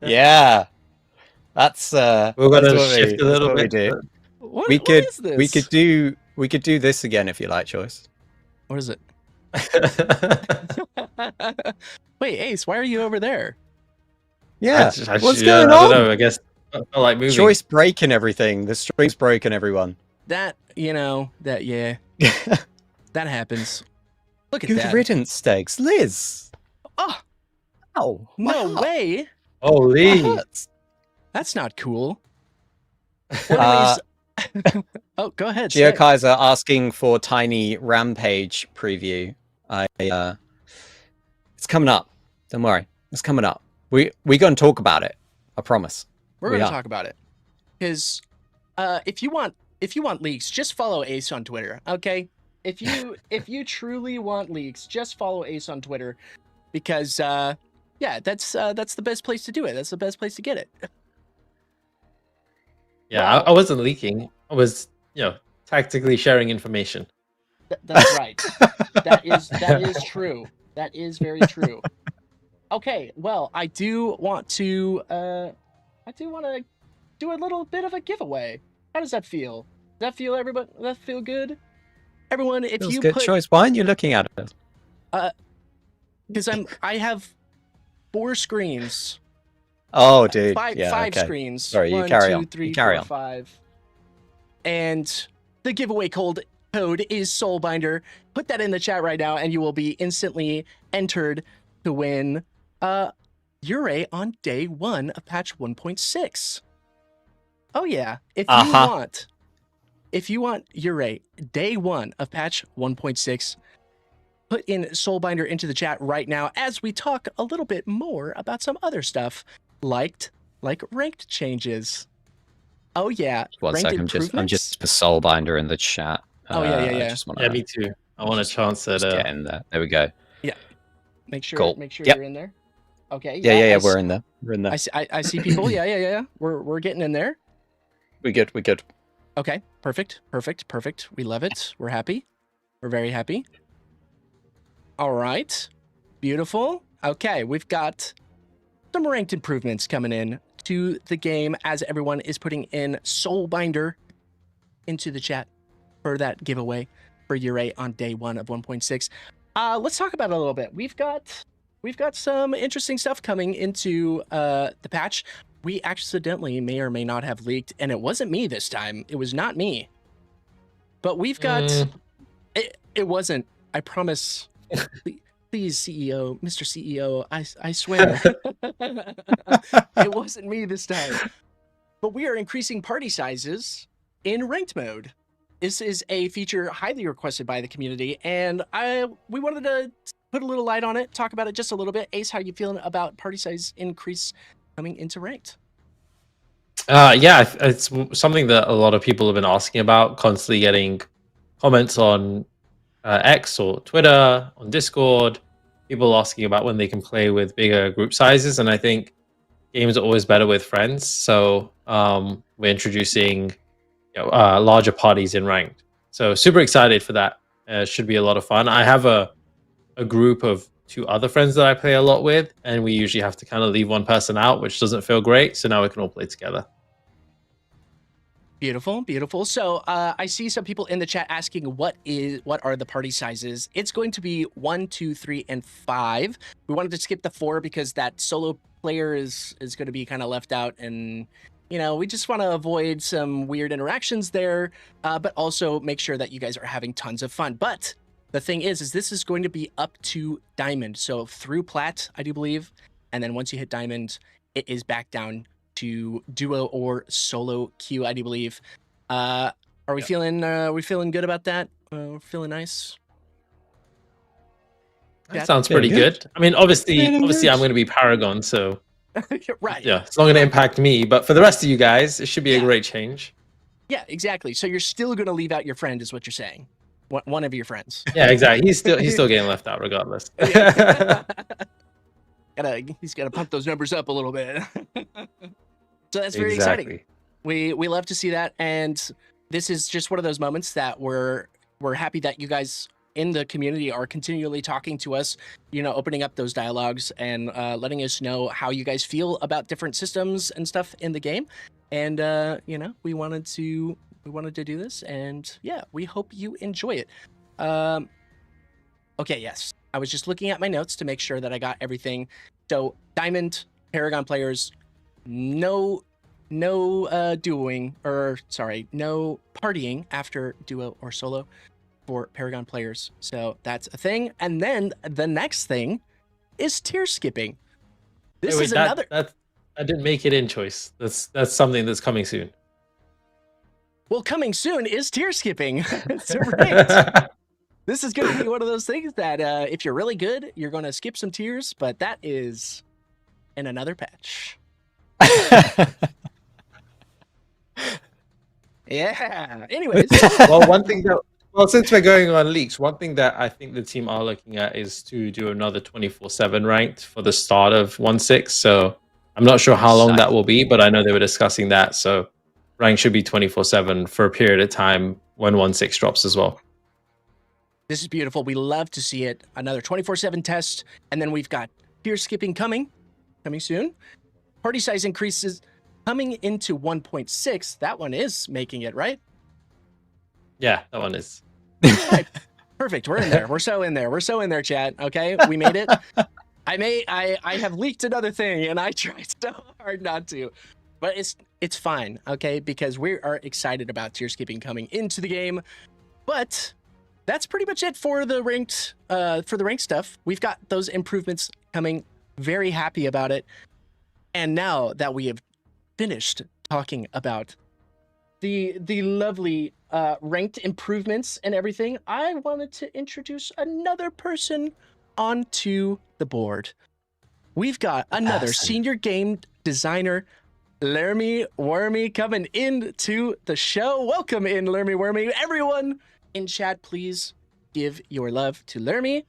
[SPEAKER 3] Yeah. That's
[SPEAKER 2] we're gonna
[SPEAKER 3] that's what
[SPEAKER 2] shift a little
[SPEAKER 3] that's what
[SPEAKER 2] bit.
[SPEAKER 3] we do.
[SPEAKER 1] What
[SPEAKER 3] we could
[SPEAKER 1] is this?
[SPEAKER 3] we could do this again if you like, Choice.
[SPEAKER 1] What is it? Wait, Ace, why are you over there?
[SPEAKER 3] Yeah. What's
[SPEAKER 2] I
[SPEAKER 3] going
[SPEAKER 2] don't
[SPEAKER 3] on?
[SPEAKER 2] know. I guess I feel like moving.
[SPEAKER 3] Choice breaking everything. The stream's broken, everyone.
[SPEAKER 1] That, yeah. That happens. Look at
[SPEAKER 3] Good
[SPEAKER 1] that.
[SPEAKER 3] riddance, Stegs. Liz.
[SPEAKER 1] Oh,
[SPEAKER 3] Oh,
[SPEAKER 1] no way.
[SPEAKER 2] Holy.
[SPEAKER 1] That's not cool. Well, anyways, oh, go ahead.
[SPEAKER 3] Geo
[SPEAKER 1] Stegs.
[SPEAKER 3] Kaiser asking for tiny Rampage preview. It's coming up. Don't worry. It's coming up. We're going to talk about it. I promise.
[SPEAKER 1] We're
[SPEAKER 3] We
[SPEAKER 1] going to
[SPEAKER 3] are.
[SPEAKER 1] talk about it. Because if you want leaks, just follow Ace on Twitter, okay? If you truly want leaks, just follow Ace on Twitter, because yeah, that's the best place to do it. That's the best place to get it.
[SPEAKER 2] Yeah, I wasn't leaking. I was, tactically sharing information.
[SPEAKER 1] That's right. That is true. That is very true. Okay, well, I do want to do a little bit of a giveaway. How does that feel? Does that feel everybody? Does that feel good? Everyone, if
[SPEAKER 3] Feels
[SPEAKER 1] you
[SPEAKER 3] good
[SPEAKER 1] put,
[SPEAKER 3] choice. Why aren't you looking at it?
[SPEAKER 1] because I have 4 screens.
[SPEAKER 3] Oh, dude.
[SPEAKER 1] Five
[SPEAKER 3] yeah,
[SPEAKER 1] five
[SPEAKER 3] okay.
[SPEAKER 1] screens.
[SPEAKER 3] Sorry, you
[SPEAKER 1] 1,
[SPEAKER 3] carry
[SPEAKER 1] 2,
[SPEAKER 3] on.
[SPEAKER 1] 3,
[SPEAKER 3] You carry
[SPEAKER 1] 4,
[SPEAKER 3] on.
[SPEAKER 1] 5. And the giveaway code is Soulbinder. Put that in the chat right now, and you will be instantly entered to win Yurei on day 1 of patch 1.6. Oh yeah. If you want Yurei day 1 of patch 1.6, put in Soulbinder into the chat right now as we talk a little bit more about some other stuff, like ranked changes. Oh yeah,
[SPEAKER 3] One
[SPEAKER 1] ranked
[SPEAKER 3] second, I'm
[SPEAKER 1] improvements.
[SPEAKER 3] just for Soulbinder in the chat.
[SPEAKER 1] Oh yeah.
[SPEAKER 3] I just want
[SPEAKER 2] Yeah,
[SPEAKER 3] to
[SPEAKER 2] me too. I want a chance at
[SPEAKER 3] get in there. There we go.
[SPEAKER 1] Yeah, make sure
[SPEAKER 3] Cool.
[SPEAKER 1] Make sure
[SPEAKER 3] Yep.
[SPEAKER 1] you're in there. Okay.
[SPEAKER 3] Yeah. We're in there. We're in there.
[SPEAKER 1] I see people. Yeah. We're getting in there.
[SPEAKER 3] We're good. We're good.
[SPEAKER 1] Okay, perfect. We love it. We're happy. We're very happy. All right, beautiful. Okay, we've got some ranked improvements coming in to the game as everyone is putting in Soulbinder into the chat for that giveaway for year 8 on day 1 of 1.6. Let's talk about it a little bit. We've got some interesting stuff coming into the patch. We accidentally may or may not have leaked, and it wasn't me this time. It was not me. But we've got it wasn't. I promise. Please, CEO, Mr. CEO, I swear. It wasn't me this time. But we are increasing party sizes in ranked mode. This is a feature highly requested by the community, and we wanted to put a little light on it, talk about it just a little bit. Ace, how you feeling about party size increase coming into ranked?
[SPEAKER 2] Yeah, it's something that a lot of people have been asking about, constantly getting comments on X or Twitter, on Discord, people asking about when they can play with bigger group sizes. And I think games are always better with friends. So we're introducing larger parties in ranked. So super excited for that. Should be a lot of fun. I have a group of 2 other friends that I play a lot with, and we usually have to kind of leave one person out, which doesn't feel great. So now we can all play together.
[SPEAKER 1] Beautiful. So I see some people in the chat asking what are the party sizes. It's going to be 1, 2, 3, and 5. We wanted to skip the 4 because that solo player is going to be kind of left out, and we just want to avoid some weird interactions there, but also make sure that you guys are having tons of fun. But the thing is this is going to be up to Diamond. So through Plat, I do believe, and then once you hit Diamond, it is back down to duo or solo queue, I do believe. Are we feeling good about that? We're feeling nice.
[SPEAKER 2] That sounds pretty good. I mean, obviously I'm going to be Paragon, so
[SPEAKER 1] right.
[SPEAKER 2] Yeah, it's not going to impact me, but for the rest of you guys, it should be a great change.
[SPEAKER 1] Yeah, exactly. So you're still going to leave out your friend, is what you're saying. One of your friends.
[SPEAKER 2] Yeah, exactly. He's still getting left out regardless.
[SPEAKER 1] He's got to pump those numbers up a little bit. So that's very exciting. We love to see that, and this is just one of those moments that we're happy that you guys in the community are continually talking to us, opening up those dialogues and letting us know how you guys feel about different systems and stuff in the game. And we wanted to do this, and yeah, we hope you enjoy it. Okay, yes. I was just looking at my notes to make sure that I got everything. So Diamond Paragon players, no partying after duo or solo for Paragon players. So that's a thing. And then the next thing is tier skipping.
[SPEAKER 2] I didn't make it in choice. That's something that's coming soon.
[SPEAKER 1] Well, coming soon is tier skipping. It's right. This is going to be one of those things that if you're really good, you're going to skip some tiers, but that is in another patch. Yeah. Anyways.
[SPEAKER 2] Well, since we're going on leaks, one thing that I think the team are looking at is to do another 24/7 ranked for the start of 1.6. So I'm not sure how long that will be, but I know they were discussing that. So rank should be 24/7 for a period of time when 1.6 drops as well.
[SPEAKER 1] This is beautiful. We love to see it. Another 24/7 test, and then we've got tier skipping coming soon. Party size increases coming into 1.6. That one is making it, right?
[SPEAKER 2] Yeah, that one is.
[SPEAKER 1] Right. Perfect. We're in there. We're so in there, chat. Okay, we made it. I have leaked another thing, and I tried so hard not to, but it's fine. Okay, because we are excited about tier skipping coming into the game. But that's pretty much it for the ranked stuff. We've got those improvements coming. Very happy about it. And now that we have finished talking about the lovely ranked improvements and everything, I wanted to introduce another person onto the board. We've got another senior game designer, Lermy Wormy, coming into the show. Welcome in, Lermy Wormy. Everyone in chat, please give your love to Lermy.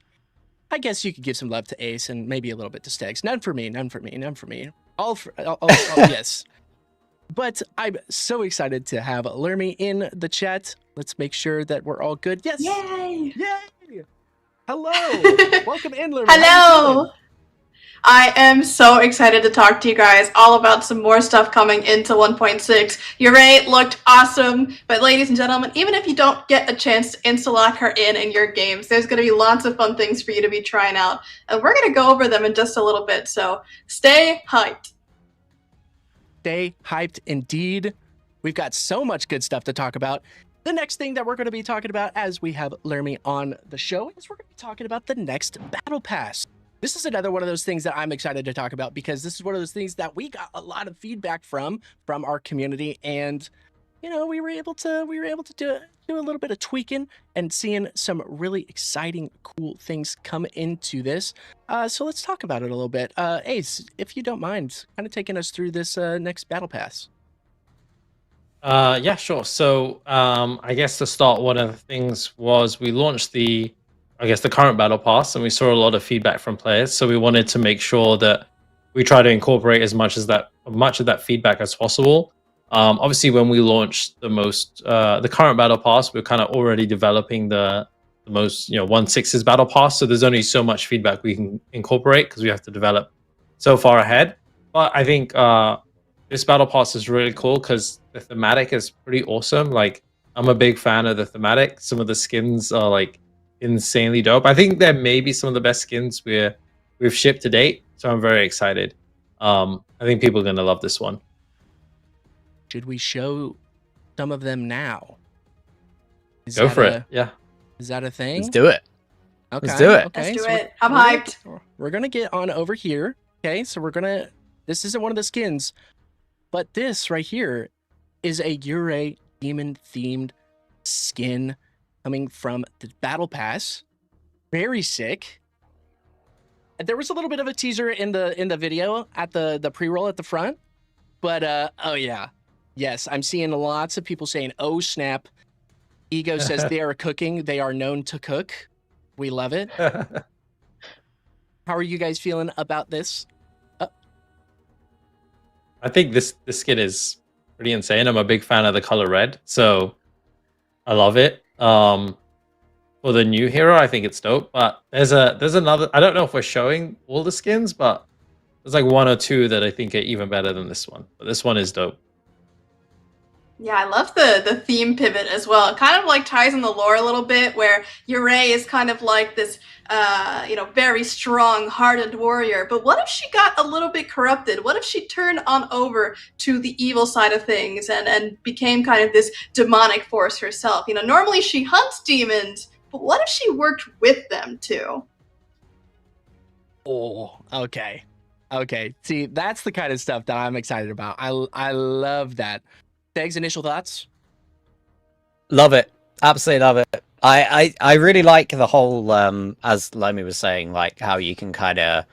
[SPEAKER 1] I guess you could give some love to Ace and maybe a little bit to Stegs. None for me, none for me, none for me. All yes. But I'm so excited to have Lermy in the chat. Let's make sure that we're all good. Yes.
[SPEAKER 6] Yay!
[SPEAKER 1] Yay! Hello. Welcome in, Lermy.
[SPEAKER 6] Hello. I am so excited to talk to you guys all about some more stuff coming into 1.6. Ure looked awesome, but ladies and gentlemen, even if you don't get a chance to insta-lock her in your games, there's going to be lots of fun things for you to be trying out, and we're going to go over them in just a little bit, so stay hyped.
[SPEAKER 1] Stay hyped indeed. We've got so much good stuff to talk about. The next thing that we're going to be talking about as we have Lermy on the show is we're going to be talking about the next Battle Pass. This is another one of those things that I'm excited to talk about because this is one of those things that we got a lot of feedback from our community, and you know, we were able to do a little bit of tweaking and seeing some really exciting, cool things come into this. So let's talk about it a little bit. Ace, if you don't mind, kind of taking us through this next Battle Pass.
[SPEAKER 2] Yeah, sure. So I guess to start, one of the things was we launched the current Battle Pass, and we saw a lot of feedback from players. So we wanted to make sure that we try to incorporate as much of that feedback as possible. Obviously, when we launched the current Battle Pass, we're kind of already developing the most 1.6's Battle Pass. So there's only so much feedback we can incorporate because we have to develop so far ahead. But I think this Battle Pass is really cool because the thematic is pretty awesome. Like, I'm a big fan of the thematic. Some of the skins are like insanely dope. I think there may be some of the best skins we've shipped to date, so I'm very excited. I think people are going to love this one.
[SPEAKER 1] Should we show some of them now?
[SPEAKER 2] Go for it. Yeah.
[SPEAKER 1] Is that a thing?
[SPEAKER 3] Let's do it.
[SPEAKER 1] Okay.
[SPEAKER 3] Let's do it.
[SPEAKER 1] Okay.
[SPEAKER 6] Let's do
[SPEAKER 1] So
[SPEAKER 6] it. I'm hyped.
[SPEAKER 1] We're going to get on over here. Okay. So this isn't one of the skins, but this right here is a Ure demon themed skin coming from the Battle Pass. Very sick. There was a little bit of a teaser in the video at the pre-roll at the front, but oh yeah. Yes, I'm seeing lots of people saying, "Oh snap." Ego says they are cooking. They are known to cook. We love it. How are you guys feeling about this?
[SPEAKER 2] I think this skin is pretty insane. I'm a big fan of the color red, so I love it. For the new hero, I think it's dope. But there's another. I don't know if we're showing all the skins, but there's like one or two that I think are even better than this one. But this one is dope.
[SPEAKER 6] Yeah, I love the theme pivot as well. It kind of like ties in the lore a little bit, where Ure is kind of like this, very strong, hardened warrior. But what if she got a little bit corrupted? What if she turned on over to the evil side of things and became kind of this demonic force herself? Normally she hunts demons, but what if she worked with them too?
[SPEAKER 1] Oh, okay. See, that's the kind of stuff that I'm excited about. I love that. Deg's initial thoughts?
[SPEAKER 3] Love it. Absolutely love it. I really like the whole, as Lomi was saying, like how you can kind of,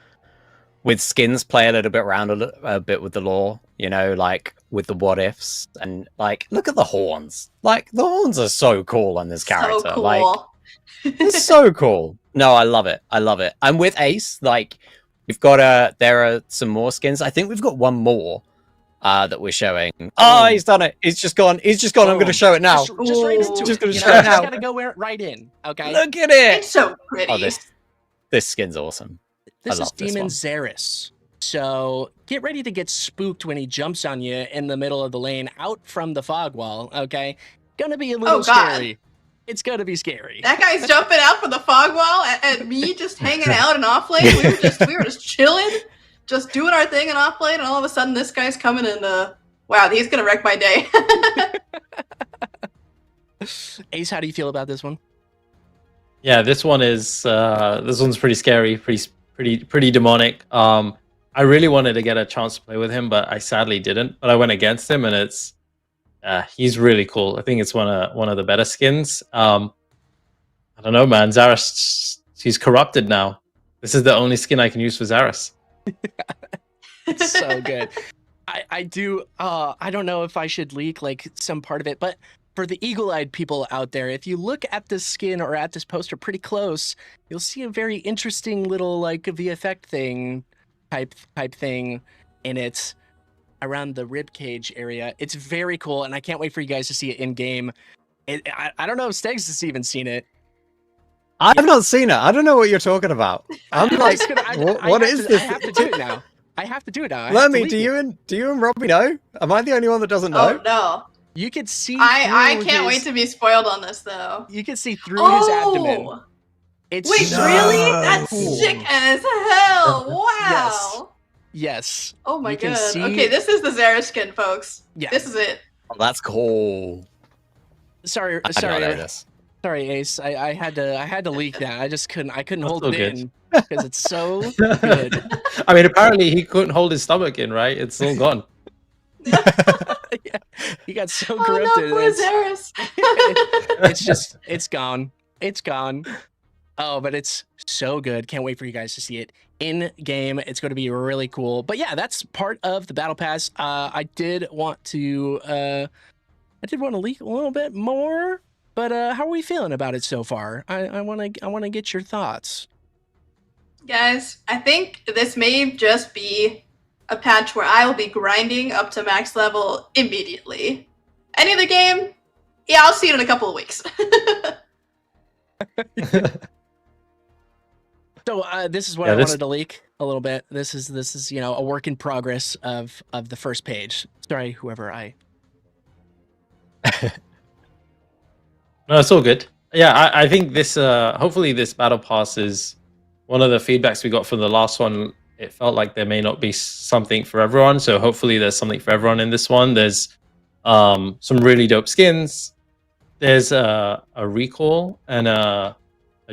[SPEAKER 3] with skins, play a little bit around a bit with the lore, like with the what ifs. And like, look at the horns. Like, the horns are so cool on this character.
[SPEAKER 6] So cool.
[SPEAKER 3] Like, it's so cool. No, I love it. And with Ace, like, we've got there are some more skins. I think we've got one more. That we're showing. Oh, he's done it. He's just gone. I'm going to show it now.
[SPEAKER 1] Just right into it.
[SPEAKER 3] Just going to show it now.
[SPEAKER 1] Just gotta go right in. Okay.
[SPEAKER 3] Look at it.
[SPEAKER 6] It's so pretty.
[SPEAKER 3] Oh, this skin's awesome.
[SPEAKER 1] This
[SPEAKER 3] I
[SPEAKER 1] is
[SPEAKER 3] love this
[SPEAKER 1] Demon
[SPEAKER 3] one.
[SPEAKER 1] Xeris. So get ready to get spooked when he jumps on you in the middle of the lane out from the fog wall. Okay. Gonna be a little scary. It's gonna be scary.
[SPEAKER 6] That guy's jumping out from the fog wall, and me just hanging out in off lane. We were just chilling. Just doing our thing in off lane, and all of a sudden this guy's coming and wow, he's gonna wreck my day.
[SPEAKER 1] Ace, how do you feel about this one?
[SPEAKER 2] Yeah, this one's pretty scary, pretty demonic. I really wanted to get a chance to play with him, but I sadly didn't. But I went against him, and he's really cool. I think it's one of the better skins. I don't know, man. Zaris, he's corrupted now. This is the only skin I can use for Zaris.
[SPEAKER 1] It's so good. I do. I don't know if I should leak like some part of it, but for the eagle-eyed people out there, if you look at this skin or at this poster pretty close, you'll see a very interesting little like VFX thing type thing in it around the rib cage area. It's very cool, and I can't wait for you guys to see it in game. I don't know if Stegs has even seen it.
[SPEAKER 3] I've not seen it. I don't know what you're talking about. I'm like, what is this?
[SPEAKER 1] I have to do it now. I have to do it now.
[SPEAKER 3] Lemmy, do you and Robbie know? Am I the only one that doesn't know?
[SPEAKER 6] Oh no.
[SPEAKER 1] You could see.
[SPEAKER 6] I can't wait to be spoiled on this though.
[SPEAKER 1] You can see through his abdomen. It's
[SPEAKER 6] Wait,
[SPEAKER 1] so
[SPEAKER 6] really? That's
[SPEAKER 1] cool.
[SPEAKER 6] sick as hell! Wow.
[SPEAKER 1] Yes.
[SPEAKER 6] Oh my
[SPEAKER 1] You can
[SPEAKER 6] god.
[SPEAKER 1] see-
[SPEAKER 6] Okay, this is the Zara skin, folks.
[SPEAKER 1] Yeah.
[SPEAKER 6] This is it.
[SPEAKER 3] Oh, that's cool.
[SPEAKER 1] Sorry,
[SPEAKER 3] I did not know this.
[SPEAKER 1] sorry, Ace. I had to leak that. I just couldn't. I couldn't
[SPEAKER 2] That's
[SPEAKER 1] hold
[SPEAKER 2] all
[SPEAKER 1] it
[SPEAKER 2] good.
[SPEAKER 1] in because it's so good.
[SPEAKER 2] I mean, apparently he couldn't hold his stomach in, right? It's all gone.
[SPEAKER 1] Yeah, he got so
[SPEAKER 6] Oh
[SPEAKER 1] corrupted.
[SPEAKER 6] no, poor Zaris.
[SPEAKER 1] It's gone. It's gone. Oh, but it's so good. Can't wait for you guys to see it in game. It's going to be really cool. But yeah, that's part of the battle pass. I did want to leak a little bit more. But how are we feeling about it so far? I want to get your thoughts.
[SPEAKER 6] Guys, I think this may just be a patch where I will be grinding up to max level immediately. Any other game? Yeah, I'll see it in a couple of weeks.
[SPEAKER 1] So this is what I wanted to leak a little bit. This is a work in progress of the first page. Sorry, whoever I.
[SPEAKER 2] No, it's all good. Yeah, I think this. Hopefully, this battle pass is one of the feedbacks we got from the last one. It felt like there may not be something for everyone, so hopefully there's something for everyone in this one. There's some really dope skins. There's a recall and a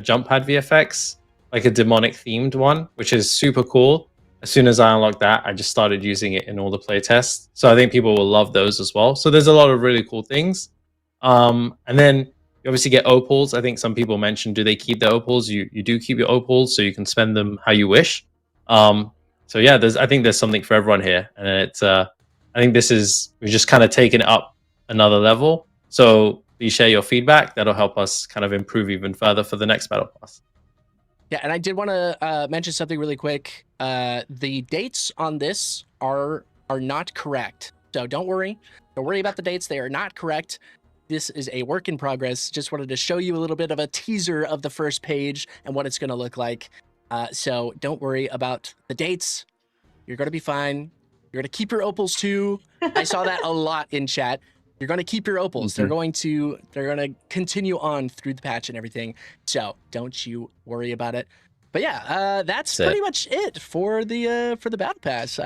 [SPEAKER 2] jump pad VFX, like a demonic themed one, which is super cool. As soon as I unlocked that, I just started using it in all the playtests. So I think people will love those as well. So there's a lot of really cool things. And then you obviously get opals. I think some people mentioned, do they keep the opals? You do keep your opals, so you can spend them how you wish. So yeah, I think there's something for everyone here, and it's I think we've just kind of taken it up another level. So please share your feedback. That'll help us kind of improve even further for the next battle pass.
[SPEAKER 1] Yeah, and I did want to mention something really quick. The dates on this are not correct, so don't worry. Don't worry about the dates; they are not correct. This is a work in progress. Just wanted to show you a little bit of a teaser of the first page and what it's going to look like. So don't worry about the dates. You're going to be fine. You're going to keep your opals too. I saw that a lot in chat. You're going to keep your opals. They're going to continue on through the patch and everything. So don't you worry about it. But yeah, that's pretty much it for the battle pass.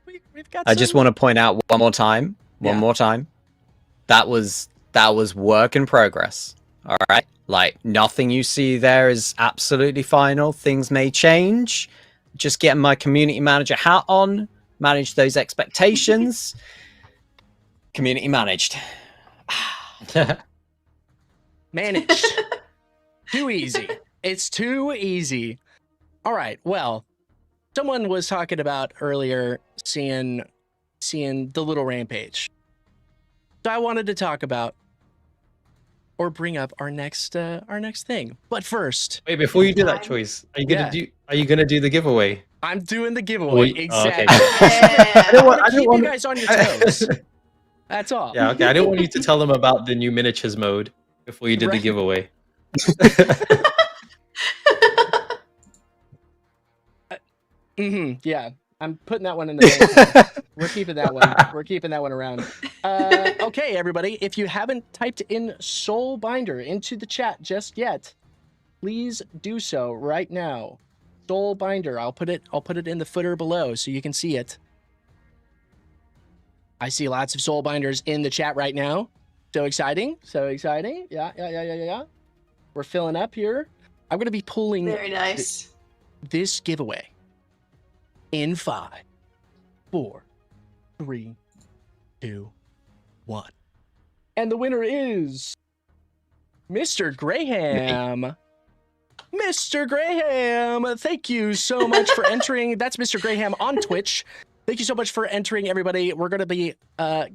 [SPEAKER 1] We've got.
[SPEAKER 3] I just want to point out one more time. That was work in progress. All right. Like, nothing you see there is absolutely final. Things may change. Just getting my community manager hat on, manage those expectations. Community managed.
[SPEAKER 1] Managed. Too easy. It's too easy. All right. Well, someone was talking about earlier seeing the little rampage. So I wanted to talk about or bring up our next thing. But first,
[SPEAKER 2] wait, before you do that choice, are you gonna do the giveaway?
[SPEAKER 1] I'm doing the giveaway. Exactly.
[SPEAKER 2] Oh, okay.
[SPEAKER 6] Yeah.
[SPEAKER 1] I want to keep you guys on your toes. That's all.
[SPEAKER 2] Yeah, okay. I didn't want you to tell them about the new miniatures mode before you did the giveaway.
[SPEAKER 1] Yeah, I'm putting that one in the bank. We're keeping that one. We're keeping that one around. Okay, everybody. If you haven't typed in Soul Binder into the chat just yet, please do so right now. Soul Binder. I'll put it in the footer below so you can see it. I see lots of Soul Binders in the chat right now. So exciting. So exciting. Yeah. We're filling up here. I'm going to be pulling
[SPEAKER 6] Very nice.
[SPEAKER 1] this giveaway in 5, 4, 3, 2, 1. And the winner is Mr. Graham. Mr. Graham, thank you so much for entering. That's Mr. Graham on Twitch. Thank you so much for entering, everybody. We're going to be, I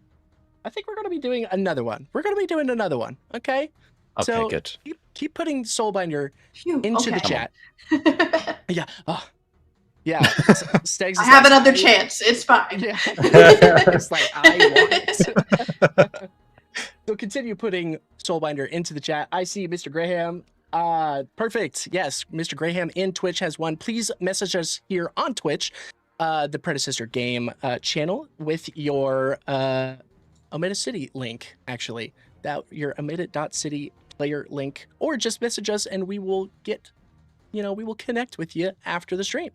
[SPEAKER 1] think we're going to be doing another one. We're going to be doing another one, okay?
[SPEAKER 3] Okay,
[SPEAKER 1] So
[SPEAKER 3] good.
[SPEAKER 1] keep putting Soulbinder
[SPEAKER 6] Phew,
[SPEAKER 1] into the
[SPEAKER 6] okay.
[SPEAKER 1] chat. Yeah. Oh. Yeah. Stags
[SPEAKER 6] I
[SPEAKER 1] is
[SPEAKER 6] have
[SPEAKER 1] like,
[SPEAKER 6] another chance. It's fine.
[SPEAKER 1] Yeah. It's like, I want it. So continue putting Soulbinder into the chat. I see Mr. Graham. Perfect. Yes, Mr. Graham in Twitch has won. Please message us here on Twitch, the Predecessor game channel with your Omeda City link, actually. Your Omeda.city player link, or just message us and we will we will connect with you after the stream.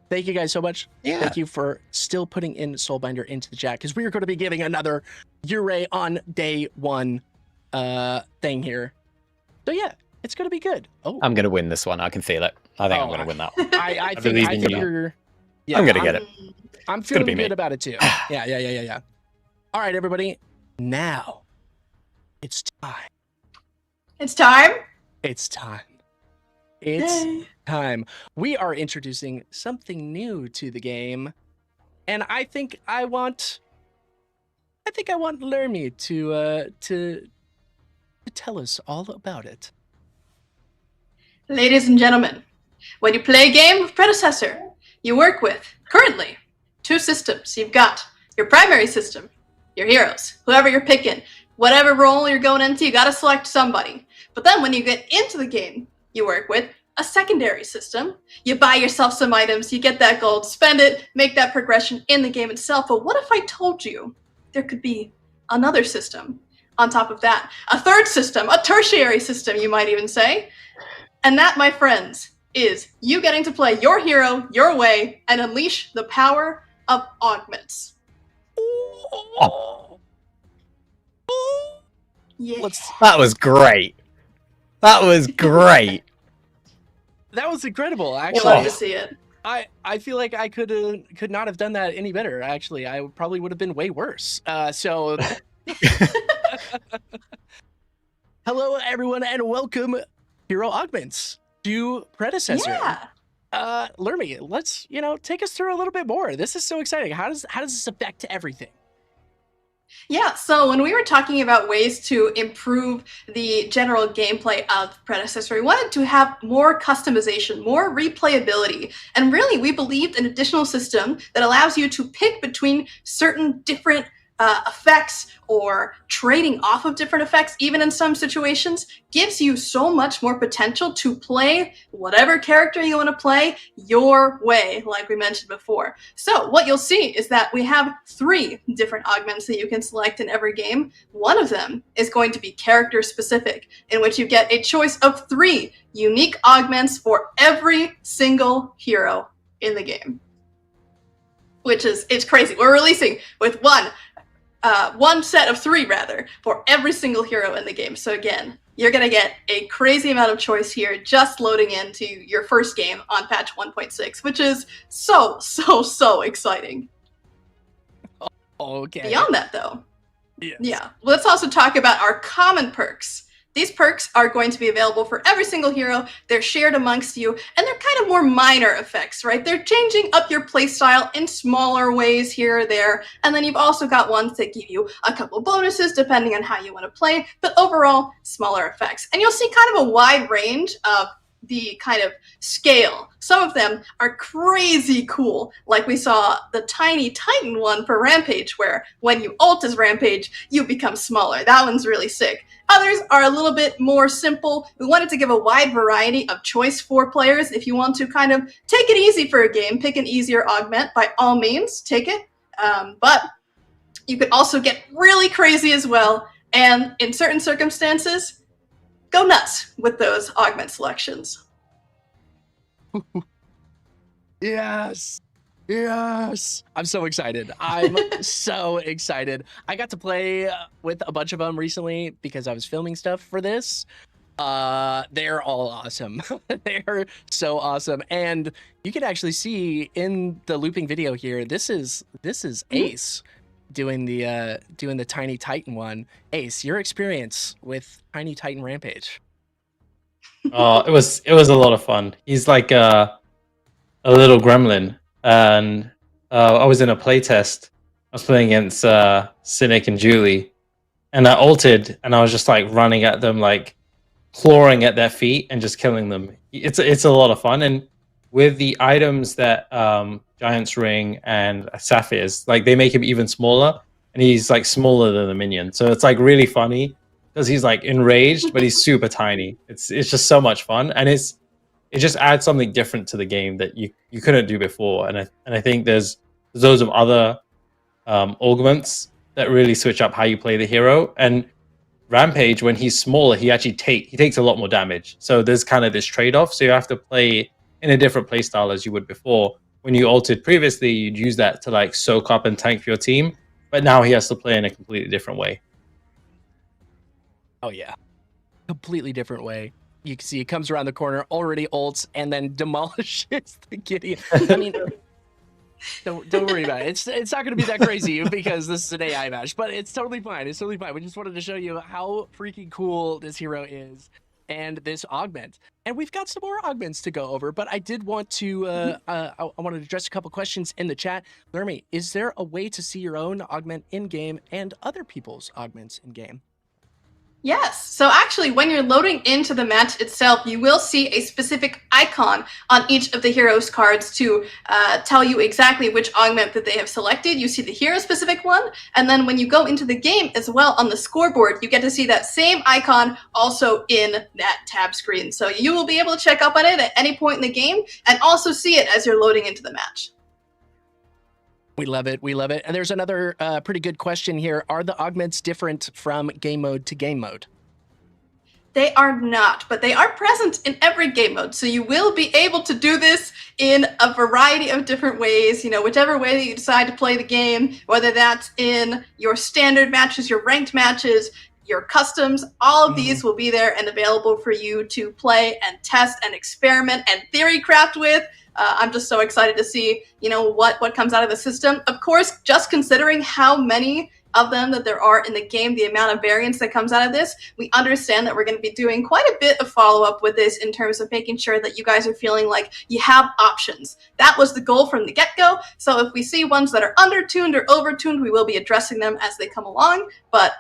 [SPEAKER 1] Thank you guys so much.
[SPEAKER 3] Yeah.
[SPEAKER 1] Thank you for still putting in Soulbinder into the chat, because we are going to be giving another Uray on day 1 thing here. So yeah, it's going to be good. Oh,
[SPEAKER 3] I'm going to win this one. I can feel it. I think I'm going to win that one.
[SPEAKER 1] I
[SPEAKER 3] believe in
[SPEAKER 1] think
[SPEAKER 3] you.
[SPEAKER 1] you're. Yeah,
[SPEAKER 3] I'm going to get it.
[SPEAKER 1] I'm
[SPEAKER 3] gonna
[SPEAKER 1] feeling
[SPEAKER 3] be me.
[SPEAKER 1] good about it too. Yeah. All right, everybody. Now it's time.
[SPEAKER 6] It's time.
[SPEAKER 1] It's time. It's
[SPEAKER 6] Yay.
[SPEAKER 1] time. We are introducing something new to the game, and I think I want Lermy to tell us all about it.
[SPEAKER 6] Ladies and gentlemen, when you play a game of Predecessor, you work with, currently, 2 systems. You've got your primary system, your heroes, whoever you're picking, whatever role you're going into, you got to select somebody. But then when you get into the game, you work with a secondary system. You buy yourself some items, you get that gold, spend it, make that progression in the game itself. But what if I told you there could be another system on top of that? A third system, a tertiary system, you might even say. And that, my friends, is you getting to play your hero your way and unleash the power of augments.
[SPEAKER 1] Oh.
[SPEAKER 6] Yeah.
[SPEAKER 3] That was great. That was great.
[SPEAKER 1] That was incredible,
[SPEAKER 6] I
[SPEAKER 1] actually.
[SPEAKER 6] love to see it.
[SPEAKER 1] I feel like I could not have done that any better. Actually, I probably would have been way worse. So, hello everyone, and welcome, Hero Augments, to Predecessor.
[SPEAKER 6] Yeah.
[SPEAKER 1] Lermy, let's take us through a little bit more. This is so exciting. How does this affect everything?
[SPEAKER 6] Yeah, so when we were talking about ways to improve the general gameplay of Predecessor, we wanted to have more customization, more replayability, and really we believed an additional system that allows you to pick between certain different effects or trading off of different effects, even in some situations, gives you so much more potential to play whatever character you want to play your way, like we mentioned before. So what you'll see is that we have 3 different augments that you can select in every game. One of them is going to be character specific, in which you get a choice of 3 unique augments for every single hero in the game. Which is, it's crazy. We're releasing with one set of 3 rather, for every single hero in the game. So again, you're going to get a crazy amount of choice here just loading into your first game on patch 1.6, which is so exciting.
[SPEAKER 1] Okay.
[SPEAKER 6] Beyond that though,
[SPEAKER 1] Yes.
[SPEAKER 6] yeah, let's also talk about our common perks. These perks are going to be available for every single hero. They're shared amongst you, and they're kind of more minor effects, right? They're changing up your playstyle in smaller ways here or there, and then you've also got ones that give you a couple bonuses depending on how you want to play, but overall, smaller effects. And you'll see kind of a wide range of the kind of scale. Some of them are crazy cool, like we saw the Tiny Titan one for Rampage, where when you ult as Rampage, you become smaller. That one's really sick. Others are a little bit more simple. We wanted to give a wide variety of choice for players. If you want to kind of take it easy for a game, pick an easier augment, by all means, take it. But you could also get really crazy as well, and in certain circumstances, go nuts with those augment selections.
[SPEAKER 1] Yes. Yes. I'm so excited. I'm so excited. I got to play with a bunch of them recently because I was filming stuff for this. They're all awesome. They're so awesome. And you can actually see in the looping video here, this is Ace doing the Tiny Titan one. Ace, your experience with Tiny Titan Rampage.
[SPEAKER 2] It was a lot of fun. He's like a little gremlin, and I was in a playtest. I was playing against Cynic and Julie, and I ulted, and I was just like running at them, like clawing at their feet and just killing them. It's a lot of fun, and with the items that Giant's Ring and Sapphires, like they make him even smaller, and he's like smaller than the minion. So it's like really funny because he's like enraged, but he's super tiny. It's just so much fun, and it just adds something different to the game that you couldn't do before. And I think there's loads of other augments that really switch up how you play the hero. And Rampage, when he's smaller, he actually takes a lot more damage. So there's kind of this trade-off. So you have to play in a different playstyle as you would before. When you ulted previously, you'd use that to like soak up and tank for your team. But now he has to play in a completely different way.
[SPEAKER 1] Oh yeah, completely different way. You can see he comes around the corner, already ults, and then demolishes the Gideon. I mean, don't worry about it. It's not going to be that crazy because this is an AI match, but it's totally fine. It's totally fine. We just wanted to show you how freaking cool this hero is and this augment. And we've got some more augments to go over, but I did want to I wanted to address a couple questions in the chat. Lermy, is there a way to see your own augment in game and other people's augments in game?
[SPEAKER 6] Yes. So actually, when you're loading into the match itself, you will see a specific icon on each of the heroes' cards to tell you exactly which augment that they have selected. You see the hero-specific one, and then when you go into the game as well on the scoreboard, you get to see that same icon also in that tab screen. So you will be able to check up on it at any point in the game and also see it as you're loading into the match.
[SPEAKER 1] We love it. We love it. And there's another pretty good question here. Are the augments different from game mode to game mode?
[SPEAKER 6] They are not, but they are present in every game mode. So you will be able to do this in a variety of different ways, you know, whichever way that you decide to play the game, whether that's in your standard matches, your ranked matches, your customs, all of these will be there and available for you to play and test and experiment and theory craft with. I'm just so excited to see, you know, what comes out of the system. Of course, just considering how many of them that there are in the game, the amount of variance that comes out of this, we understand that we're going to be doing quite a bit of follow-up with this in terms of making sure that you guys are feeling like you have options. That was the goal from the get-go. So if we see ones that are under-tuned or over-tuned, we will be addressing them as they come along. But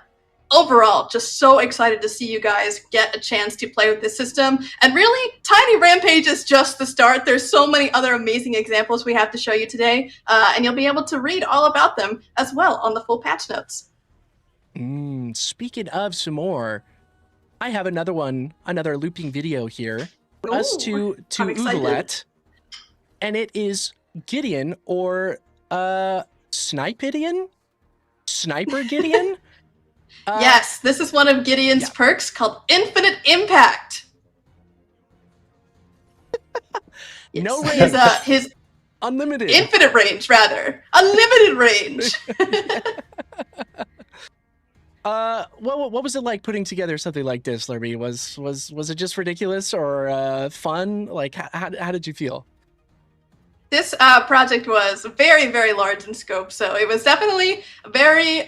[SPEAKER 6] overall, just so excited to see you guys get a chance to play with this system. And really, Tiny Rampage is just the start. There's so many other amazing examples we have to show you today, and you'll be able to read all about them as well on the full patch notes.
[SPEAKER 1] Speaking of some more, I have another looping video here for us to Ooglet, and it is Gideon or Sniper Gideon?
[SPEAKER 6] Yes, this is one of Gideon's perks called Infinite Impact. Yes.
[SPEAKER 1] No range.
[SPEAKER 6] His
[SPEAKER 1] unlimited.
[SPEAKER 6] Infinite range, rather. Unlimited range.
[SPEAKER 1] What was it like putting together something like this, Lerby? Was it just ridiculous or fun? Like, how did you feel?
[SPEAKER 6] This project was very, very large in scope, so it was definitely very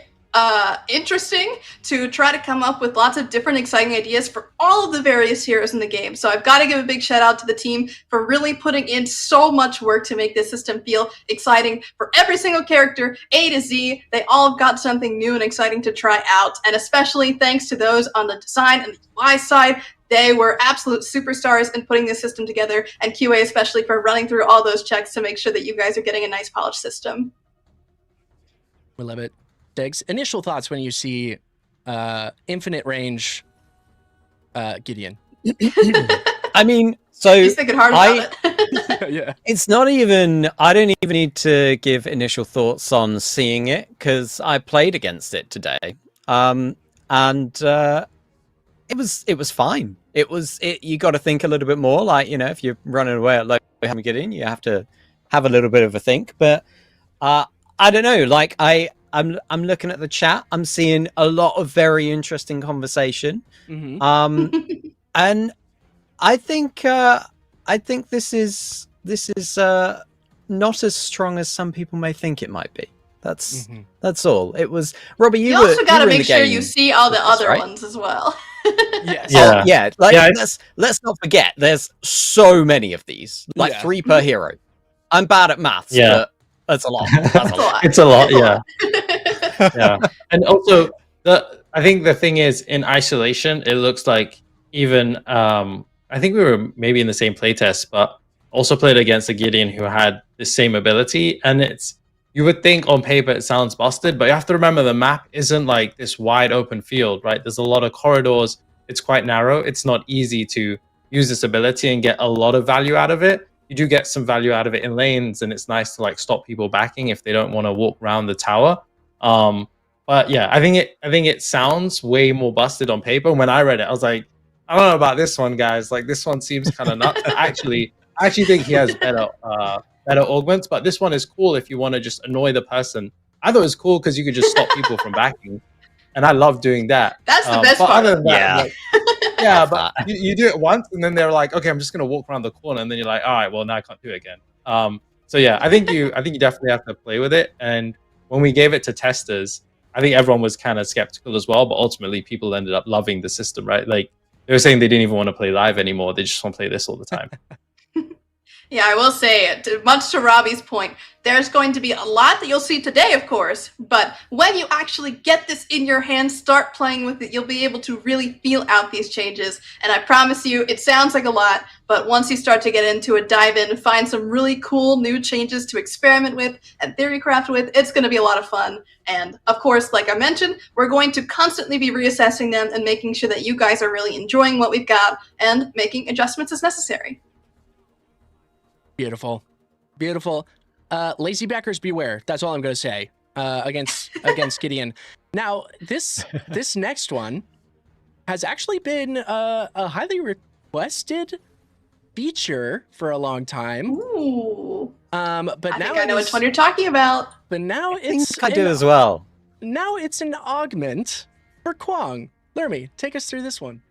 [SPEAKER 6] interesting to try to come up with lots of different exciting ideas for all of the various heroes in the game. So I've got to give a big shout out to the team for really putting in so much work to make this system feel exciting for every single character, A to Z. They all have got something new and exciting to try out, and especially thanks to those on the design and the UI side. They were absolute superstars in putting this system together, and QA especially for running through all those checks to make sure that you guys are getting a nice polished system.
[SPEAKER 1] We love it. Degs, initial thoughts when you see infinite range Gideon.
[SPEAKER 3] I mean, so
[SPEAKER 6] he's thinking hard about it.
[SPEAKER 1] Yeah.
[SPEAKER 3] It's not even, I don't even need to give initial thoughts on seeing it because I played against it today. And it was fine. You got to think a little bit more, like, you know, if you're running away at low Gideon, you have to have a little bit of a think. But I don't know, like I'm looking at the chat. I'm seeing a lot of very interesting conversation. Mm-hmm. And I think this is not as strong as some people may think it might be. That's all. It was Robbie.
[SPEAKER 6] You
[SPEAKER 3] were,
[SPEAKER 6] also got to
[SPEAKER 3] you were in
[SPEAKER 6] make
[SPEAKER 3] the
[SPEAKER 6] sure
[SPEAKER 3] game
[SPEAKER 6] you see all the
[SPEAKER 3] with this,
[SPEAKER 6] other
[SPEAKER 3] right?
[SPEAKER 6] ones as well.
[SPEAKER 1] Yes.
[SPEAKER 2] Yeah.
[SPEAKER 3] Yeah. Like
[SPEAKER 2] Yeah, it's-
[SPEAKER 3] let's not forget. There's so many of these. Like
[SPEAKER 1] Yeah.
[SPEAKER 3] 3 per hero. I'm bad at maths,
[SPEAKER 2] Yeah.
[SPEAKER 3] but that's a lot. That's a lot.
[SPEAKER 2] It's a lot,
[SPEAKER 6] It's a
[SPEAKER 2] yeah.
[SPEAKER 6] lot.
[SPEAKER 2] Yeah. And also I think the thing is in isolation, it looks like even I think we were maybe in the same playtest, but also played against a Gideon who had the same ability. And you would think on paper it sounds busted, but you have to remember the map isn't like this wide open field, right? There's a lot of corridors. It's quite narrow. It's not easy to use this ability and get a lot of value out of it. You do get some value out of it in lanes, and it's nice to like stop people backing if they don't want to walk around the tower. But yeah, I think it sounds way more busted on paper. When I read it, I was like, I don't know about this one, guys. Like this one seems kind of nuts. I actually think he has better augments, but this one is cool if you want to just annoy the person. I thought it was cool because you could just stop people from backing, and I love doing that.
[SPEAKER 6] That's the best
[SPEAKER 2] but
[SPEAKER 6] part.
[SPEAKER 2] Other than that,
[SPEAKER 3] Yeah.
[SPEAKER 2] like, yeah, but you do it once, and then they're like, okay, I'm just gonna walk around the corner, and then you're like, all right, well now I can't do it again. So yeah, I think you definitely have to play with it. And when we gave it to testers, I think everyone was kind of skeptical as well, but ultimately people ended up loving the system, right? Like they were saying they didn't even want to play live anymore; they just want to play this all the time.
[SPEAKER 6] Yeah, I will say, much to Robbie's point, there's going to be a lot that you'll see today, of course, but when you actually get this in your hands, start playing with it, you'll be able to really feel out these changes. And I promise you, it sounds like a lot, but once you start to get into it, dive in, and find some really cool new changes to experiment with and theorycraft with, it's going to be a lot of fun. And of course, like I mentioned, we're going to constantly be reassessing them and making sure that you guys are really enjoying what we've got and making adjustments as necessary.
[SPEAKER 1] Beautiful. Beautiful. Lazy backers beware. That's all I'm going to say against Gideon. Now, this next one has actually been a highly requested feature for a long time.
[SPEAKER 6] Ooh.
[SPEAKER 1] But
[SPEAKER 6] I
[SPEAKER 1] now
[SPEAKER 6] think I know which one you're talking about.
[SPEAKER 1] But now
[SPEAKER 3] I think
[SPEAKER 1] it's
[SPEAKER 3] I do as well.
[SPEAKER 1] Now it's an augment for Kwang. Lermy, take us through this one.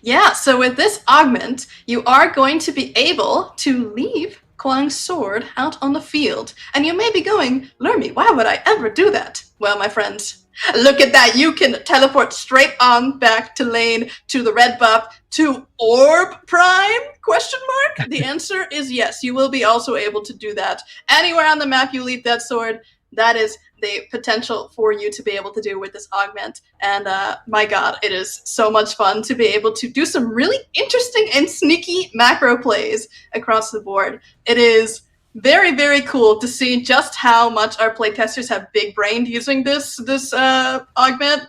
[SPEAKER 6] Yeah, so with this augment, you are going to be able to leave Kwang's sword out on the field. And you may be going, Lermy, why would I ever do that? Well, my friends, look at that. You can teleport straight on back to lane, to the red buff, to Orb Prime? Question mark? The answer is yes. You will be also able to do that. Anywhere on the map you leave that sword, that is the potential for you to be able to do with this augment. And my god, it is so much fun to be able to do some really interesting and sneaky macro plays across the board. It is very, very cool to see just how much our playtesters have big brained using this augment.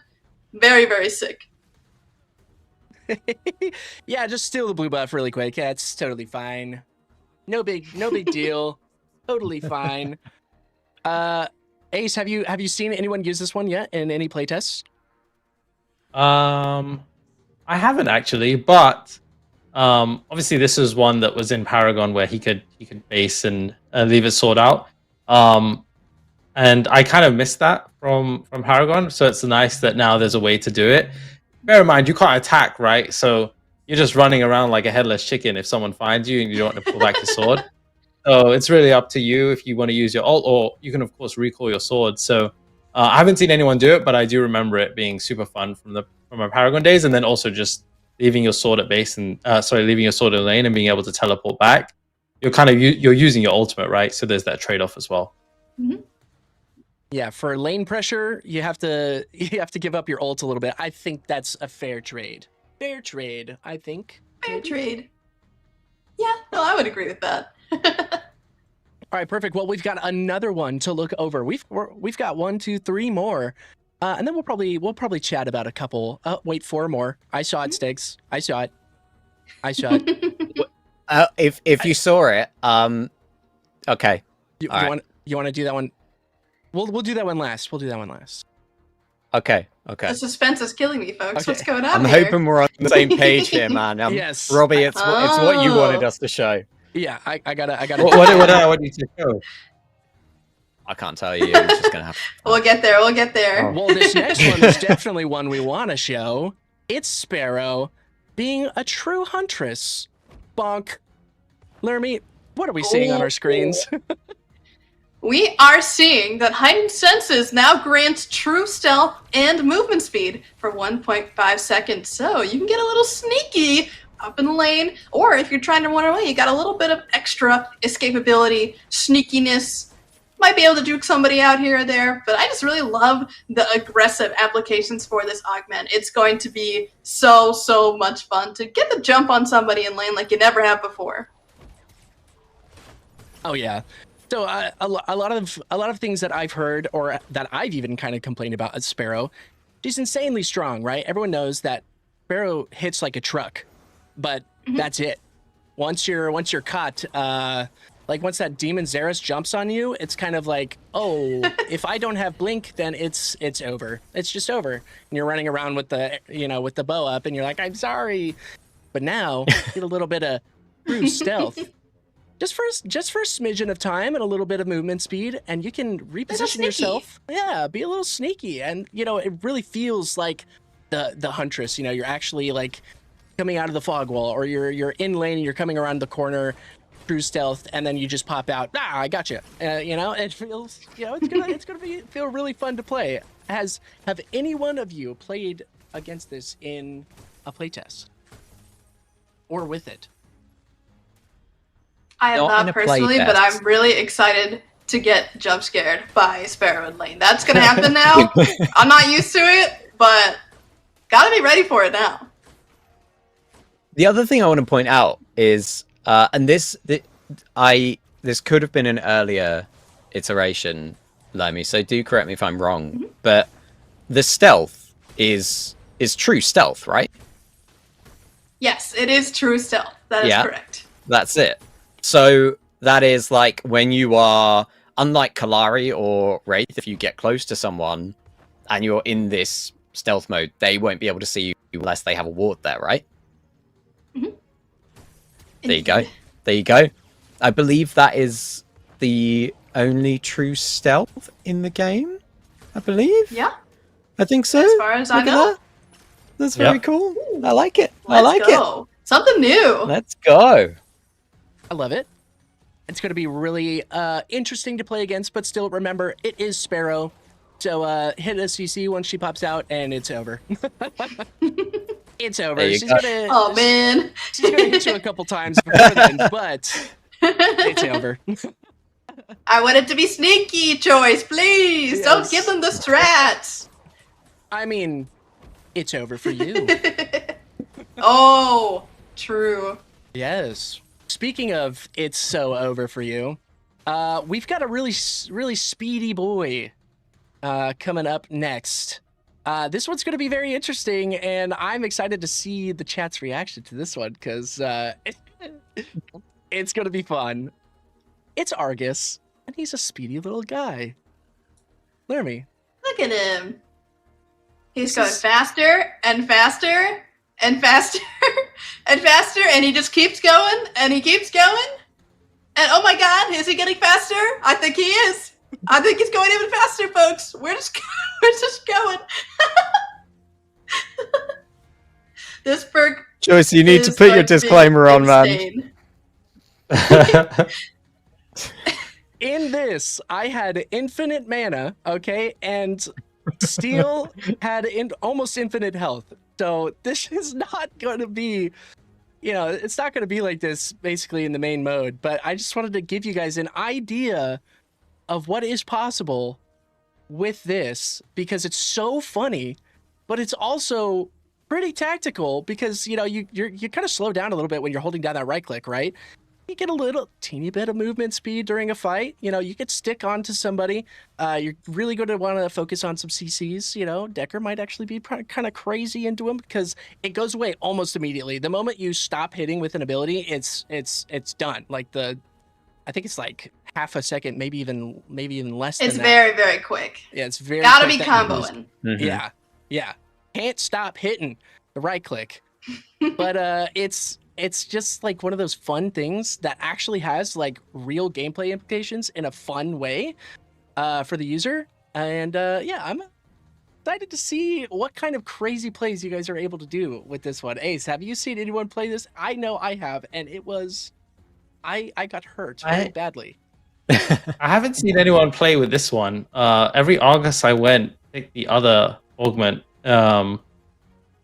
[SPEAKER 6] Very, very sick.
[SPEAKER 1] Yeah, just steal the blue buff really quick. Yeah, it's totally fine. No big deal. Totally fine. Ace, have you seen anyone use this one yet in any playtests?
[SPEAKER 2] I haven't actually, but obviously this is one that was in Paragon where he could base and leave his sword out. And I kind of missed that from Paragon, so it's nice that now there's a way to do it. Bear in mind, you can't attack, right? So you're just running around like a headless chicken if someone finds you and you don't want to pull back your sword. So it's really up to you if you want to use your ult, or you can of course recall your sword. So I haven't seen anyone do it, but I do remember it being super fun from our Paragon days, and then also just leaving your sword at base and leaving your sword in lane and being able to teleport back. You're using your ultimate, right? So there's that trade-off as well.
[SPEAKER 6] Mm-hmm.
[SPEAKER 1] Yeah, for lane pressure, you have to give up your ult a little bit. I think that's a fair trade. Fair trade, I think.
[SPEAKER 6] Fair trade. Yeah, no, I would agree with that.
[SPEAKER 1] All right, perfect. Well, we've got another one to look over. We've got 1, 2, 3 more, and then we'll probably chat about a couple. Wait, 4 more. I saw it, Stiggs. I saw it.
[SPEAKER 3] If you saw it, okay.
[SPEAKER 1] You want to do that one? We'll do that one last.
[SPEAKER 3] Okay.
[SPEAKER 6] The suspense is killing me, folks.
[SPEAKER 1] Okay.
[SPEAKER 6] What's going on
[SPEAKER 3] I'm
[SPEAKER 6] here?
[SPEAKER 3] hoping we're on the same page here, man.
[SPEAKER 1] Yes.
[SPEAKER 3] Robbie, it's what you wanted us to show.
[SPEAKER 1] Yeah, I gotta.
[SPEAKER 2] What do you show?
[SPEAKER 3] I can't tell you. I'm just gonna have.
[SPEAKER 6] We'll get there.
[SPEAKER 2] Oh.
[SPEAKER 1] Well, this next one is definitely one we want to show. It's Sparrow being a true huntress. Bonk. Lermy, what are we seeing on our screens?
[SPEAKER 6] we are seeing that heightened senses now grants true stealth and movement speed for 1.5 seconds. So you can get a little sneaky up in the lane, or if you're trying to run away, you got a little bit of extra escapability, sneakiness. Might be able to juke somebody out here or there, but I just really love the aggressive applications for this augment. It's going to be so much fun to get the jump on somebody in lane like you never have before.
[SPEAKER 1] Oh yeah. So a lot of things that I've heard, or that I've even kind of complained about as Sparrow, she's insanely strong, right? Everyone knows that Sparrow hits like a truck, but that's it. Once you're caught, like once that demon Xeris jumps on you, it's kind of like, oh, if I don't have blink, then it's over. It's just over. And you're running around with the with the bow up, and you're like, I'm sorry. But now get a little bit of true stealth. Just for a smidgen of time and a little bit of movement speed, and you can reposition yourself. Yeah, be a little sneaky, and it really feels like the huntress. You're actually like coming out of the fog wall, or you're in lane and you're coming around the corner, true stealth, and then you just pop out. I got you. It feels it's gonna feel really fun to play. Have any one of you played against this in a playtest or with it?
[SPEAKER 6] I have not personally, but I'm really excited to get jump scared by Sparrow in lane. That's gonna happen now. I'm not used to it, but gotta be ready for it now.
[SPEAKER 3] The other thing I want to point out is, and this could have been an earlier iteration, Lemmy, so do correct me if I'm wrong, but the stealth is true stealth, right?
[SPEAKER 6] Yes, it is true stealth. That is correct.
[SPEAKER 3] That's it. So that is like when you are, unlike Kalari or Wraith, if you get close to someone and you're in this stealth mode, they won't be able to see you unless they have a ward there, right? There you go. There you go. I believe that is the only true stealth in the game, I believe.
[SPEAKER 6] Yeah.
[SPEAKER 3] I think so.
[SPEAKER 6] As far as I know.
[SPEAKER 3] That's very cool. I like it.
[SPEAKER 6] Let's go. Something new.
[SPEAKER 3] Let's go.
[SPEAKER 1] I love it. It's going to be really interesting to play against, but still remember, it is Sparrow. So hit a CC once she pops out, and it's over. It's over. She's gonna.
[SPEAKER 6] Oh man.
[SPEAKER 1] She's gonna hit you a couple times before then, but it's over.
[SPEAKER 6] I want it to be sneaky choice, please. Yes. Don't give them the strats.
[SPEAKER 1] I mean, it's over for you.
[SPEAKER 6] Oh, true.
[SPEAKER 1] Yes. Speaking of it's so over for you, we've got a really speedy boy coming up next. This one's going to be very interesting, and I'm excited to see the chat's reaction to this one, because it's going to be fun. It's Argus, and he's a speedy little guy. Lermy.
[SPEAKER 6] Look at him. He's going faster and faster and faster and faster, and he just keeps going, and he keeps going. And oh my god, is he getting faster? I think he is. I think he's going even faster, folks. We're just going. This perk.
[SPEAKER 3] Joyce, you need to put your disclaimer on, man.
[SPEAKER 1] In this, I had infinite mana, okay, and Steel had almost infinite health. So this is not going to be, it's not going to be like this basically in the main mode. But I just wanted to give you guys an idea of what is possible with this, because it's so funny, but it's also pretty tactical, because you kind of slow down a little bit when you're holding down that right click, right? You get a little teeny bit of movement speed during a fight. You could stick onto somebody. You're really going to want to focus on some CCs. Decker might actually be kind of crazy into him, because it goes away almost immediately. The moment you stop hitting with an ability, it's done. Like I think it's like half a second, maybe even less than that.
[SPEAKER 6] It's very, very quick.
[SPEAKER 1] Yeah, it's very
[SPEAKER 6] gotta be comboing.
[SPEAKER 1] Mm-hmm. Yeah. Can't stop hitting the right click. But it's just like one of those fun things that actually has like real gameplay implications in a fun way for the user. And I'm excited to see what kind of crazy plays you guys are able to do with this one. Ace, have you seen anyone play this? I know I have, and it was I got hurt very badly.
[SPEAKER 2] I haven't seen anyone play with this one. Every August I went, picked the other augment,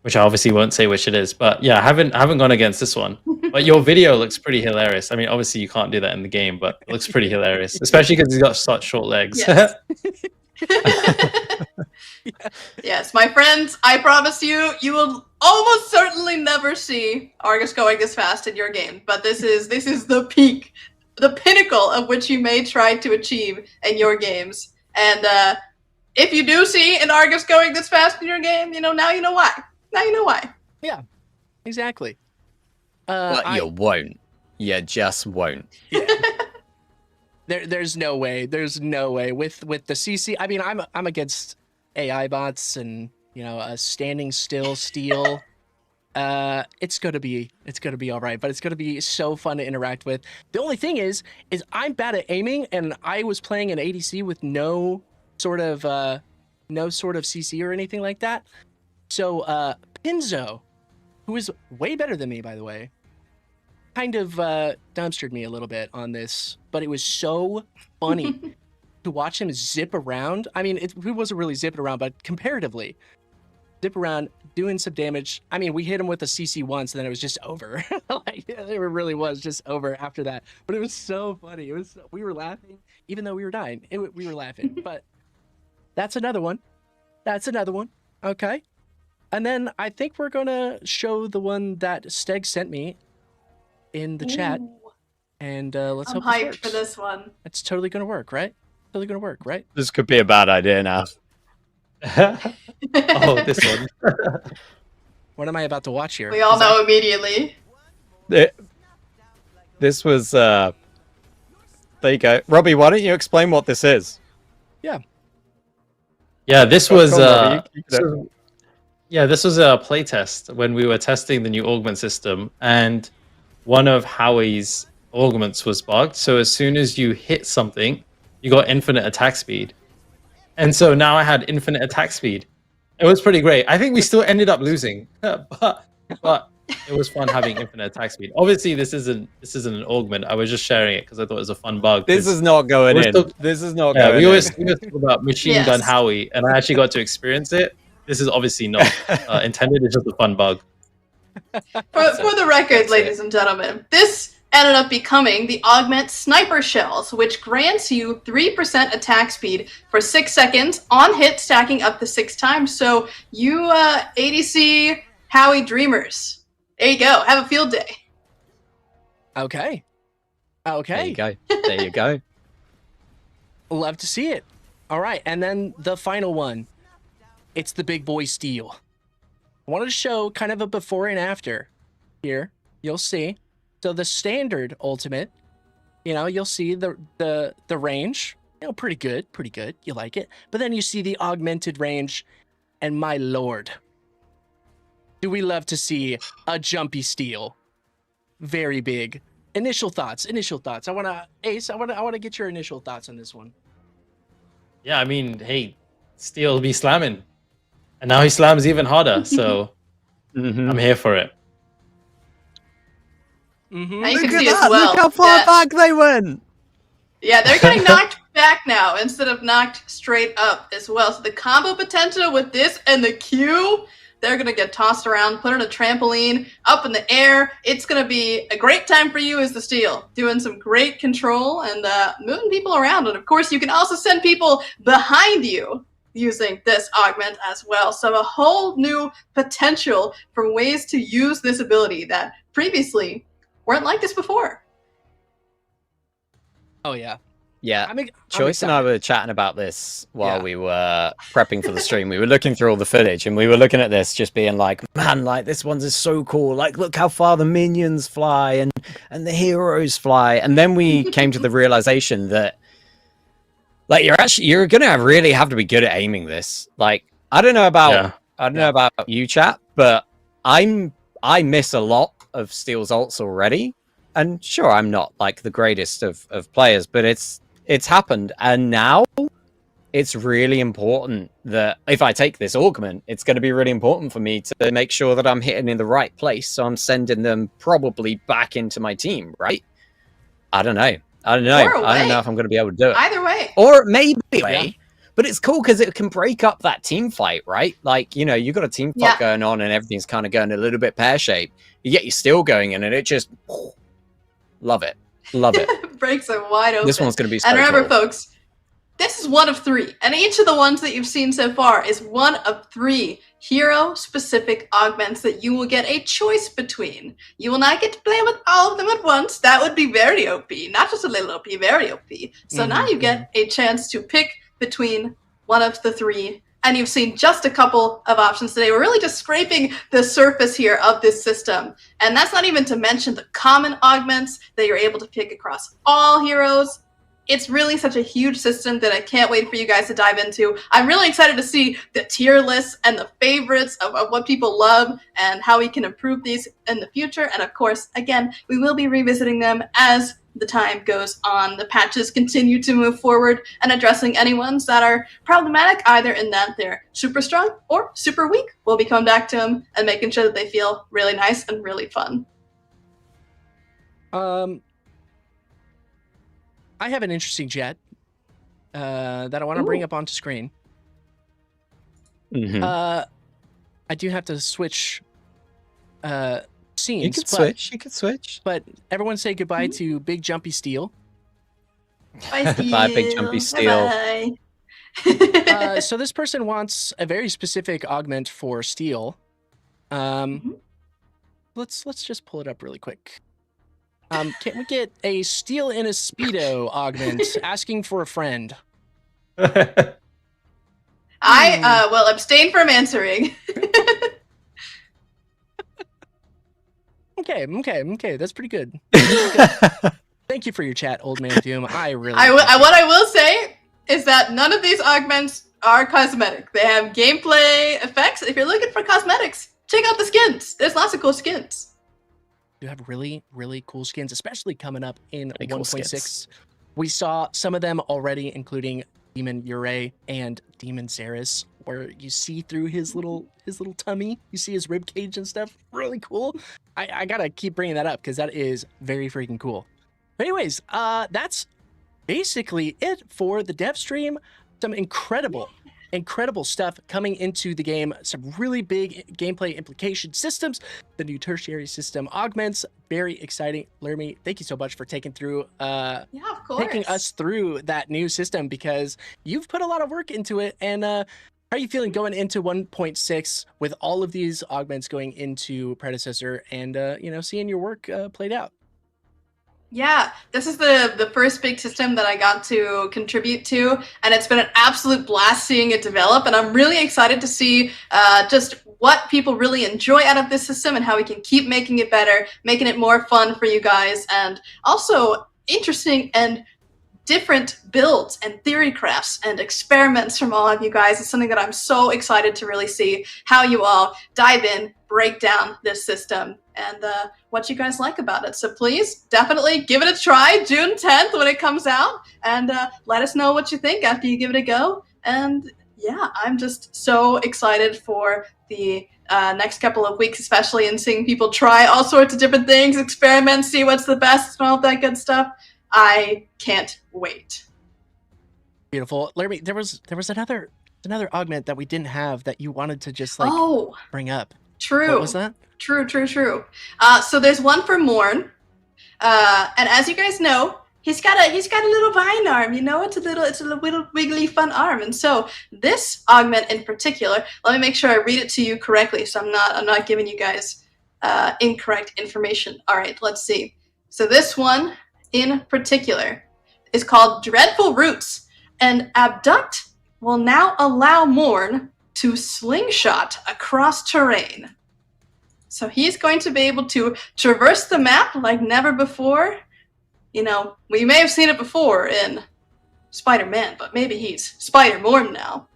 [SPEAKER 2] which I obviously won't say which it is. But yeah, I haven't gone against this one. But your video looks pretty hilarious. I mean, obviously you can't do that in the game, but it looks pretty hilarious, especially because he's got such short legs.
[SPEAKER 6] Yes. Yes, my friends, I promise you, you will almost certainly never see Argus going this fast in your game. But this is the peak, the pinnacle of which you may try to achieve in your games. And if you do see an Argus going this fast in your game, now you know why. Now you know why.
[SPEAKER 1] Yeah, exactly.
[SPEAKER 3] But you won't. You just won't.
[SPEAKER 1] Yeah. There's no way. There's no way with the CC. I mean, I'm against AI bots and a standing still steal. It's gonna be all right, but it's gonna be so fun to interact with. The only thing is I'm bad at aiming, and I was playing an ADC with no sort of CC or anything like that. So Pinzo, who is way better than me, by the way, kind of dumpstered me a little bit on this, but it was so funny to watch him zip around. I mean, he wasn't really zipping around, but comparatively, zip around, doing some damage. I mean, we hit him with a CC once, and then it was just over. It really was just over after that. But it was so funny. We were laughing, even though we were dying. We were laughing. But that's another one. Okay. And then I think we're gonna show the one that Steg sent me in the chat, and let's
[SPEAKER 6] I'm
[SPEAKER 1] hope this
[SPEAKER 6] hyped
[SPEAKER 1] works.
[SPEAKER 6] for this one.
[SPEAKER 1] It's totally gonna work, right? Totally gonna work, right?
[SPEAKER 3] This could be a bad idea now.
[SPEAKER 2] Oh, this one.
[SPEAKER 1] What am I about to watch here?
[SPEAKER 6] We all know immediately.
[SPEAKER 3] This was there you go. Robbie, why don't you explain what this is?
[SPEAKER 2] Yeah, this
[SPEAKER 3] Go
[SPEAKER 2] was
[SPEAKER 3] on, Robbie, you can do it.
[SPEAKER 2] this was a playtest when we were testing the new augment system, and one of Howie's augments was bugged. So as soon as you hit something, you got infinite attack speed. And so now I had infinite attack speed. It was pretty great. I think we still ended up losing, but it was fun having infinite attack speed. Obviously, this isn't an augment. I was just sharing it because I thought it was a fun bug.
[SPEAKER 3] This is not going in. This is not going in.
[SPEAKER 2] We always talk about machine gun
[SPEAKER 6] Yes.
[SPEAKER 2] Howie, and I actually got to experience it. This is obviously not intended. It's just a fun bug.
[SPEAKER 6] For the record, ladies and gentlemen, this ended up becoming the Augment Sniper Shells, which grants you 3% attack speed for 6 seconds on hit, stacking up to 6 times. So you ADC Howie dreamers, there you go. Have a field day.
[SPEAKER 1] Okay.
[SPEAKER 3] There you go. There you go.
[SPEAKER 1] Love to see it. All right, and then the final one. It's the big boy steal. I wanted to show kind of a before and after here. You'll see. So the standard ultimate, you'll see the range, pretty good. You like it. But then you see the augmented range, and my lord, do we love to see a jumpy steal? Very big. Initial thoughts. I want to get your initial thoughts on this one.
[SPEAKER 2] Yeah, I mean, hey, Steel be slamming, and now he slams even harder. So I'm here for it.
[SPEAKER 1] Mm-hmm.
[SPEAKER 6] Now you can
[SPEAKER 3] Look
[SPEAKER 6] see
[SPEAKER 3] at
[SPEAKER 6] as
[SPEAKER 3] that.
[SPEAKER 6] well.
[SPEAKER 3] Look how far
[SPEAKER 6] that-
[SPEAKER 3] back they went.
[SPEAKER 6] Yeah, they're getting knocked back now instead of knocked straight up as well. So the combo potential with this and the Q, they're going to get tossed around, put on a trampoline, up in the air. It's going to be a great time for you as the Steel, doing some great control and moving people around. And of course, you can also send people behind you using this augment as well. So a whole new potential for ways to use this ability that previously weren't like this before.
[SPEAKER 1] Oh yeah.
[SPEAKER 3] Yeah.
[SPEAKER 1] I'm
[SPEAKER 3] Choice and I
[SPEAKER 1] excited.
[SPEAKER 3] were chatting about this while
[SPEAKER 1] Yeah.
[SPEAKER 3] we were prepping for the stream. We were looking through all the footage, and we were looking at this, just being like, "Man, like this one's is so cool! Like, look how far the minions fly and the heroes fly." And then we came to the realization that, like, you're gonna really have to be good at aiming this. Like, I don't know about you, chat, but I miss a lot of Steel's ults already. And sure, I'm not like the greatest of players, but it's happened, and now it's really important that if I take this augment, it's going to be really important for me to make sure that I'm hitting in the right place, so I'm sending them probably back into my team, right? I don't know. I don't know.
[SPEAKER 6] Or
[SPEAKER 3] I don't know
[SPEAKER 6] away.
[SPEAKER 3] if I'm going to be able to do it.
[SPEAKER 6] Either way.
[SPEAKER 3] Or maybe
[SPEAKER 1] Yeah.
[SPEAKER 3] but it's cool because it can break up that team fight, right? Like, you've got a team fight
[SPEAKER 6] Yeah.
[SPEAKER 3] going on and everything's kind of going a little bit pear-shaped. You get your steel going in and it just... Love it. Love it.
[SPEAKER 6] Breaks it wide open.
[SPEAKER 3] This one's going to be so
[SPEAKER 6] And remember,
[SPEAKER 3] cool.
[SPEAKER 6] folks, this is one of 3. And each of the ones that you've seen so far is one of 3 hero-specific augments that you will get a choice between. You will not get to play with all of them at once. That would be very OP. Not just a little OP, very OP. So now you get a chance to pick between one of the 3. And you've seen just a couple of options today. We're really just scraping the surface here of this system. And that's not even to mention the common augments that you're able to pick across all heroes. It's really such a huge system that I can't wait for you guys to dive into. I'm really excited to see the tier lists and the favorites of what people love and how we can improve these in the future. And of course, again, we will be revisiting them as the time goes on. The patches continue to move forward and addressing any ones that are problematic, either in that they're super strong or super weak. We'll be coming back to them and making sure that they feel really nice and really fun.
[SPEAKER 1] I have an interesting chat that I want to bring up onto screen.
[SPEAKER 3] Mhm.
[SPEAKER 1] I do have to switch scenes.
[SPEAKER 3] You could switch.
[SPEAKER 1] But everyone say goodbye to Big Jumpy Steel.
[SPEAKER 6] Bye,
[SPEAKER 3] Bye, Big Jumpy Steel.
[SPEAKER 6] Bye-bye.
[SPEAKER 1] So this person wants a very specific augment for Steel. Let's just pull it up really quick. Can we get a Steel in a Speedo augment asking for a friend?
[SPEAKER 6] I will abstain from answering.
[SPEAKER 1] Okay, that's pretty good. Thank you for your chat, Old Man Doom. I really
[SPEAKER 6] What I will say is that none of these augments are cosmetic. They have gameplay effects. If you're looking for cosmetics, check out the skins. There's lots of cool skins.
[SPEAKER 1] You have really, really cool skins, especially coming up in
[SPEAKER 3] Really cool
[SPEAKER 1] 1.6.
[SPEAKER 3] skins.
[SPEAKER 1] We saw some of them already, including Demon Ure and Demon Xeris, where you see through his little tummy, you see his rib cage and stuff. Really cool. I gotta keep bringing that up because that is very freaking cool. But anyways, that's basically it for the dev stream. Some incredible stuff coming into the game. Some really big gameplay implication systems. The new tertiary system augments. Very exciting. Lermy, thank you so much for taking us through that new system because you've put a lot of work into it. And how are you feeling going into 1.6 with all of these augments going into Predecessor and seeing your work played out?
[SPEAKER 6] Yeah, this is the first big system that I got to contribute to, and it's been an absolute blast seeing it develop, and I'm really excited to see just what people really enjoy out of this system and how we can keep making it better, making it more fun for you guys, and also interesting and different builds and theory crafts and experiments from all of you guys. It's something that I'm so excited to really see how you all dive in, break down this system, and what you guys like about it. So please, definitely give it a try June 10th when it comes out, and let us know what you think after you give it a go. And yeah, I'm just so excited for the next couple of weeks, especially in seeing people try all sorts of different things, experiments, see what's the best and all that good stuff. I can't wait.
[SPEAKER 1] Beautiful. Larry, there was another augment that we didn't have that you wanted to just bring up.
[SPEAKER 6] True.
[SPEAKER 1] What was that?
[SPEAKER 6] True. So there's one for Morn. And as you guys know, he's got a little vine arm, it's a little wiggly fun arm. And so this augment in particular, let me make sure I read it to you correctly so I'm not giving you guys incorrect information. All right, let's see. So this one in particular is called Dreadful Roots, and Abduct will now allow Morn to slingshot across terrain. So he's going to be able to traverse the map like never before. We may have seen it before in Spider-Man, but maybe he's Spider-Morn now.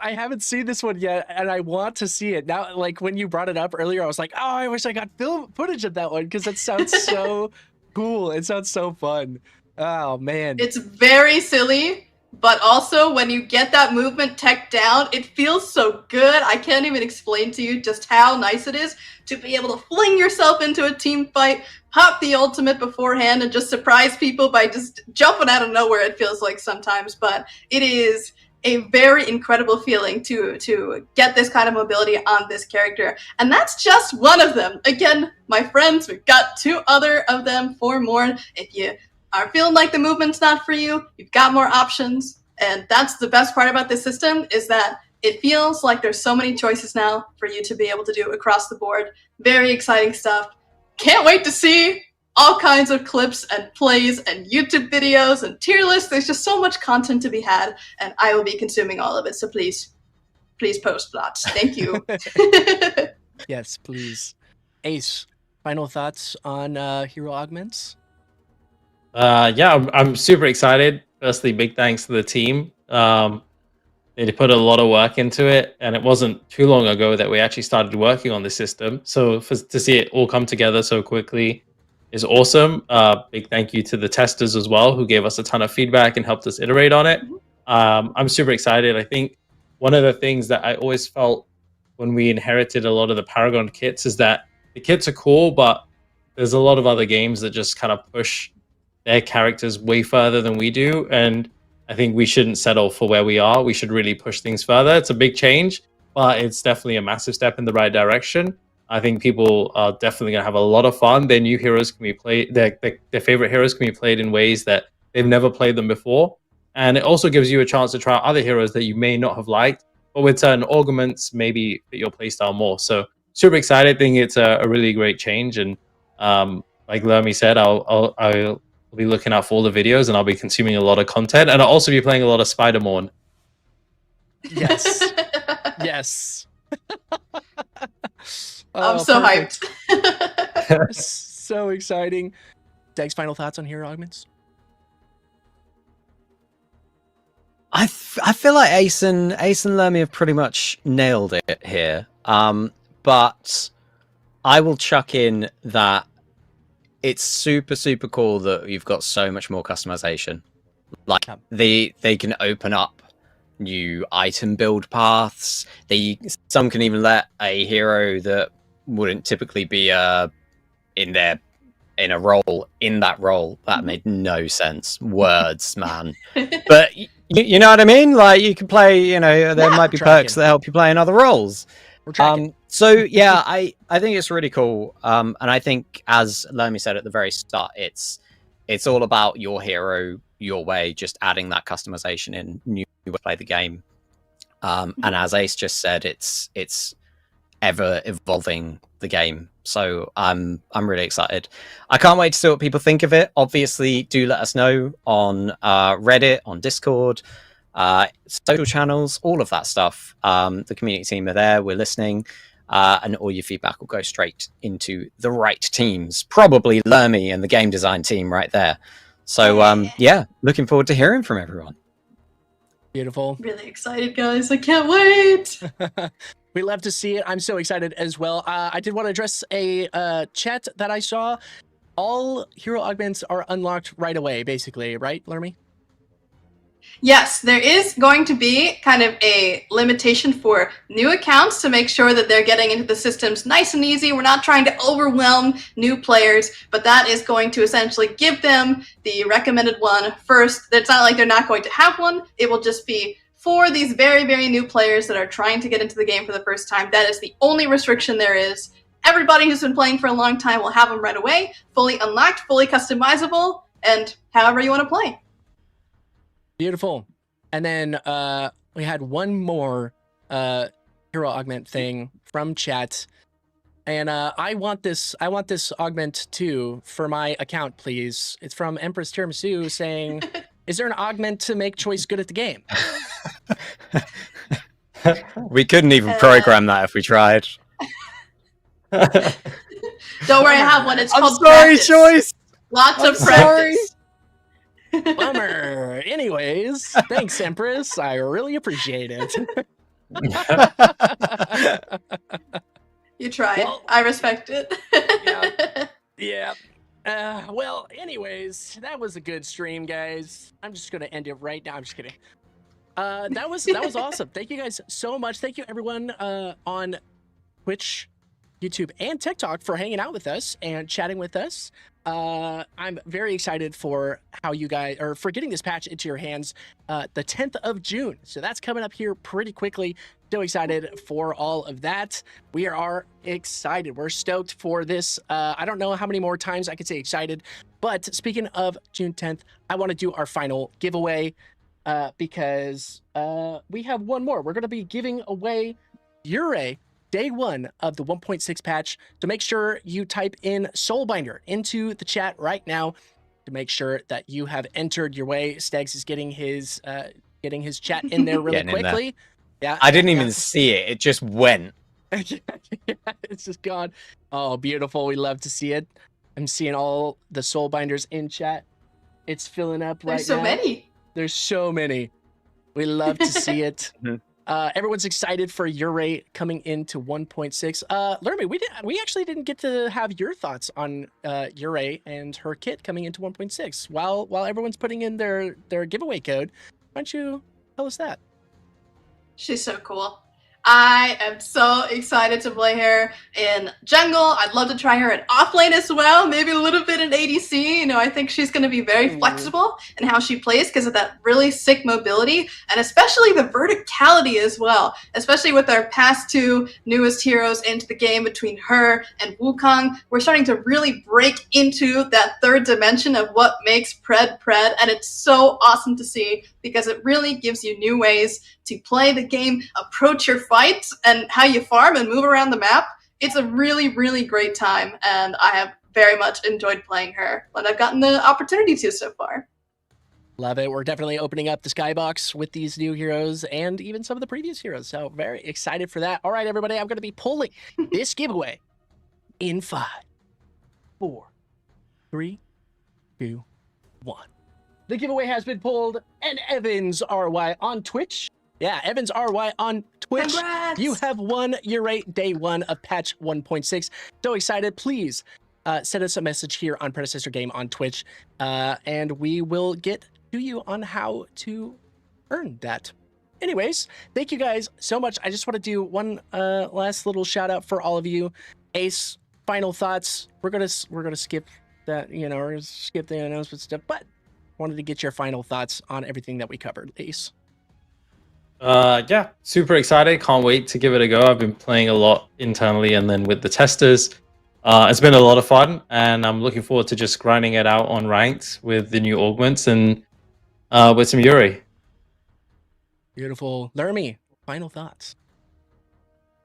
[SPEAKER 1] I haven't seen this one yet, and I want to see it. Now, when you brought it up earlier, I was like, oh, I wish I got film footage of that one, because that sounds so cool. It sounds so fun. Oh, man.
[SPEAKER 6] It's very silly, but also when you get that movement tech down, it feels so good. I can't even explain to you just how nice it is to be able to fling yourself into a team fight, pop the ultimate beforehand, and just surprise people by just jumping out of nowhere, it feels like sometimes. But it is a very incredible feeling to get this kind of mobility on this character. And that's just one of them. Again, my friends, we've got 2 other of them, 4 more. If you are feeling like the movement's not for you, you've got more options. And that's the best part about this system, is that it feels like there's so many choices now for you to be able to do across the board. Very exciting stuff. Can't wait to see all kinds of clips and plays and YouTube videos and tier lists. There's just so much content to be had, and I will be consuming all of it. So please post plots. Thank you.
[SPEAKER 1] Yes, please. Ace, final thoughts on hero augments?
[SPEAKER 2] Yeah, I'm super excited. Firstly, big thanks to the team. They put a lot of work into it, and it wasn't too long ago that we actually started working on the system. So to see it all come together so quickly is awesome. Big thank you to the testers as well, who gave us a ton of feedback and helped us iterate on it. I'm super excited. I think one of the things that I always felt when we inherited a lot of the Paragon kits is that the kits are cool, but there's a lot of other games that just kind of push their characters way further than we do. And I think we shouldn't settle for where we are. We should really push things further. It's a big change, but it's definitely a massive step in the right direction. I think people are definitely going to have a lot of fun. Their new heroes can be played, their favorite heroes can be played in ways that they've never played them before. And it also gives you a chance to try out other heroes that you may not have liked, but with certain augments, maybe fit your playstyle more. So super excited. I think it's a really great change. And like Lermy said, I'll be looking out for all the videos, and I'll be consuming a lot of content, and I'll also be playing a lot of Spider-Man.
[SPEAKER 1] Yes. Yes.
[SPEAKER 6] I'm so
[SPEAKER 1] perfect.
[SPEAKER 6] hyped.
[SPEAKER 1] So exciting. Deg's final thoughts on hero augments?
[SPEAKER 3] I feel like Ace and Lermy have pretty much nailed it here. But I will chuck in that it's super cool that you've got so much more customization. Like they can open up new item build paths. Some can even let a hero that wouldn't typically be in a role in that role. That made no sense. Words, man. But you know what I mean? Like you can play, there might be perks that help you play in other roles. So yeah, I think it's really cool. And I think, as Lermy said at the very start, it's all about your hero, your way, just adding that customization in new way to play the game. And as Ace just said, it's ever evolving the game. So I'm really excited. I can't wait to see what people think of it. Obviously, do let us know on Reddit, on Discord, social channels, all of that stuff. The community team are there. We're listening. And all your feedback will go straight into the right teams. Probably Lermy and the game design team right there. So yeah, looking forward to hearing from everyone.
[SPEAKER 1] Beautiful.
[SPEAKER 6] Really excited, guys. I can't wait.
[SPEAKER 1] We love to see it. I'm so excited as well. I did want to address a chat that I saw. All hero augments are unlocked right away, basically, right, Lermy?
[SPEAKER 6] Yes, there is going to be kind of a limitation for new accounts to make sure that they're getting into the systems nice and easy. We're not trying to overwhelm new players, but that is going to essentially give them the recommended one first. It's not like they're not going to have one. It will just be for these very new players that are trying to get into the game for the first time. That is the only restriction there is. Everybody who's been playing for a long time will have them right away, fully unlocked, fully customizable, and however you want to play.
[SPEAKER 1] Beautiful. And then we had one more hero augment thing from chat. And I want this augment too for my account, please. It's from Empress Tiramisu saying, is there an augment to make choice good at the game?
[SPEAKER 3] We couldn't even program that if we tried.
[SPEAKER 6] Don't worry, I have one. It's called
[SPEAKER 3] sorry,
[SPEAKER 6] practice.
[SPEAKER 3] Choice.
[SPEAKER 6] Lots of practice.
[SPEAKER 1] Bummer. Anyways, thanks, Empress. I really appreciate it.
[SPEAKER 6] You tried.
[SPEAKER 1] Well,
[SPEAKER 6] I respect it.
[SPEAKER 1] Yeah. Well, anyways, that was a good stream, guys. I'm just gonna end it right now. I'm just kidding. That was awesome. Thank you guys so much. Thank you everyone on Twitch, YouTube, and TikTok for hanging out with us and chatting with us. I'm very excited for how you guys are for getting this patch into your hands the 10th of June. So that's coming up here pretty quickly. So excited for all of that. We are excited. We're stoked for this. I don't know how many more times I could say excited, but speaking of June 10th, I want to do our final giveaway because we have one more. We're going to be giving away Ure Day 1 of the 1.6 patch. So make sure you type in Soulbinder into the chat right now to make sure that you have entered your way. Stegs is getting his chat in there really quickly. Yeah,
[SPEAKER 3] I didn't even see it. It just went.
[SPEAKER 1] It's just gone. Oh, beautiful. We love to see it. I'm seeing all the Soulbinders in chat. It's filling up right now.
[SPEAKER 6] There's so many.
[SPEAKER 1] There's so many. We love to see it. Everyone's excited for Ure coming into 1.6. Lermy, we actually didn't get to have your thoughts on Ure and her kit coming into 1.6. While everyone's putting in their giveaway code, why don't you tell us that?
[SPEAKER 6] She's so cool. I am so excited to play her in jungle. I'd love to try her in offlane as well, maybe a little bit in ADC. You know, I think she's going to be very flexible in how she plays because of that really sick mobility and especially the verticality as well, especially with our past two newest heroes into the game between her and Wukong. We're starting to really break into that third dimension of what makes Pred, and it's so awesome to see because it really gives you new ways to play the game, approach your fights, and how you farm and move around the map. It's a really, really great time, and I have very much enjoyed playing her when I've gotten the opportunity to so far.
[SPEAKER 1] Love it. We're definitely opening up the skybox with these new heroes and even some of the previous heroes. So very excited for that. All right, everybody, I'm going to be pulling this giveaway in 5, 4, 3, 2, 1. The giveaway has been pulled, and Evans RY on Twitch. Yeah, Evans RY on Twitch.
[SPEAKER 6] Congrats!
[SPEAKER 1] You have won your Day 1 of patch 1.6. So excited. Please send us a message here on Predecessor Game on Twitch, and we will get to you on how to earn that. Anyways, thank you guys so much. I just want to do one last little shout out for all of you. Ace, final thoughts. We're gonna skip that, you know, or skip the announcement stuff, but wanted to get your final thoughts on everything that we covered. Ace.
[SPEAKER 2] Yeah, super excited. Can't wait to give it a go. I've been playing a lot internally and then with the testers. It's been a lot of fun, and I'm looking forward to just grinding it out on ranked with the new augments and with some Yuri.
[SPEAKER 1] Beautiful. Lermy, final thoughts.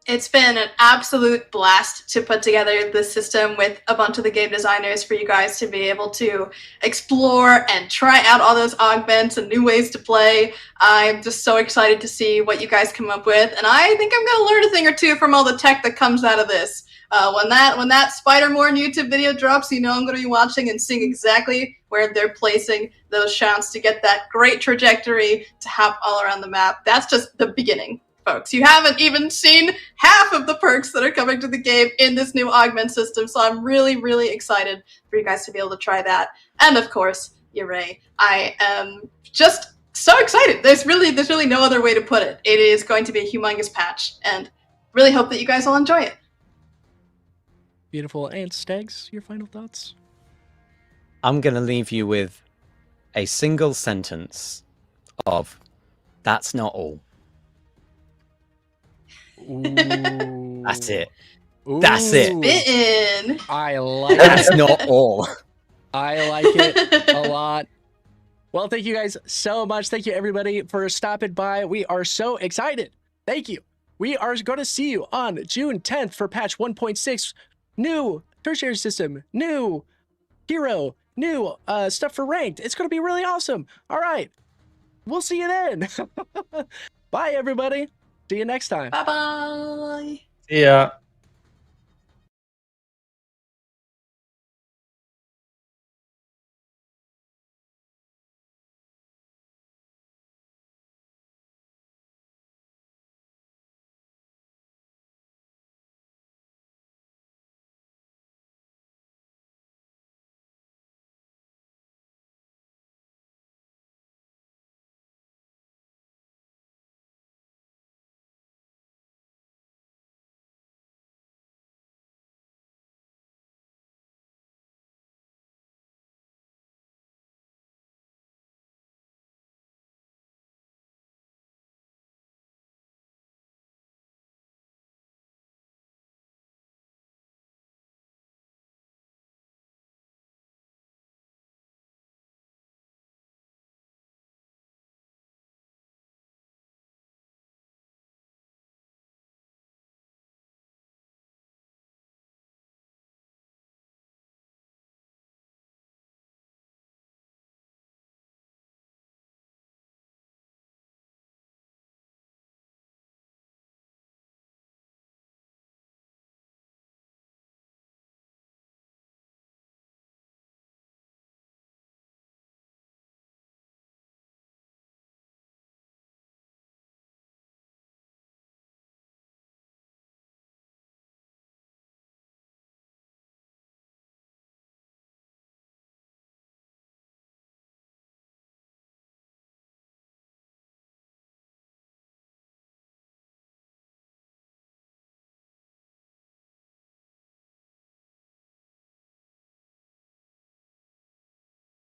[SPEAKER 6] It's been an absolute blast to put together this system with a bunch of the game designers for you guys to be able to explore and try out all those augments and new ways to play. I'm just so excited to see what you guys come up with, and I think I'm going to learn a thing or two from all the tech that comes out of this. When that Spider-Morn YouTube video drops, you know I'm going to be watching and seeing exactly where they're placing those shots to get that great trajectory to hop all around the map. That's just the beginning, folks. You haven't even seen half of the perks that are coming to the game in this new augment system, so I'm really, really excited for you guys to be able to try that. And of course, Ure. I am just so excited. There's really no other way to put it. It is going to be a humongous patch, and really hope that you guys all enjoy it.
[SPEAKER 1] Beautiful. And Stegs, your final thoughts?
[SPEAKER 3] I'm going to leave you with a single sentence of, that's not all.
[SPEAKER 1] Ooh.
[SPEAKER 3] That's it.
[SPEAKER 1] Ooh.
[SPEAKER 3] That's it.
[SPEAKER 6] Spittin'.
[SPEAKER 1] I like
[SPEAKER 3] That's
[SPEAKER 1] it.
[SPEAKER 3] not all.
[SPEAKER 1] I like it a lot. Well, thank you guys so much. Thank you, everybody, for stopping by. We are so excited. Thank you. We are going to see you on June 10th for patch 1.6. New tertiary system, new hero, new stuff for ranked. It's going to be really awesome. All right. We'll see you then. Bye, everybody. See you next time.
[SPEAKER 6] Bye-bye.
[SPEAKER 2] See ya.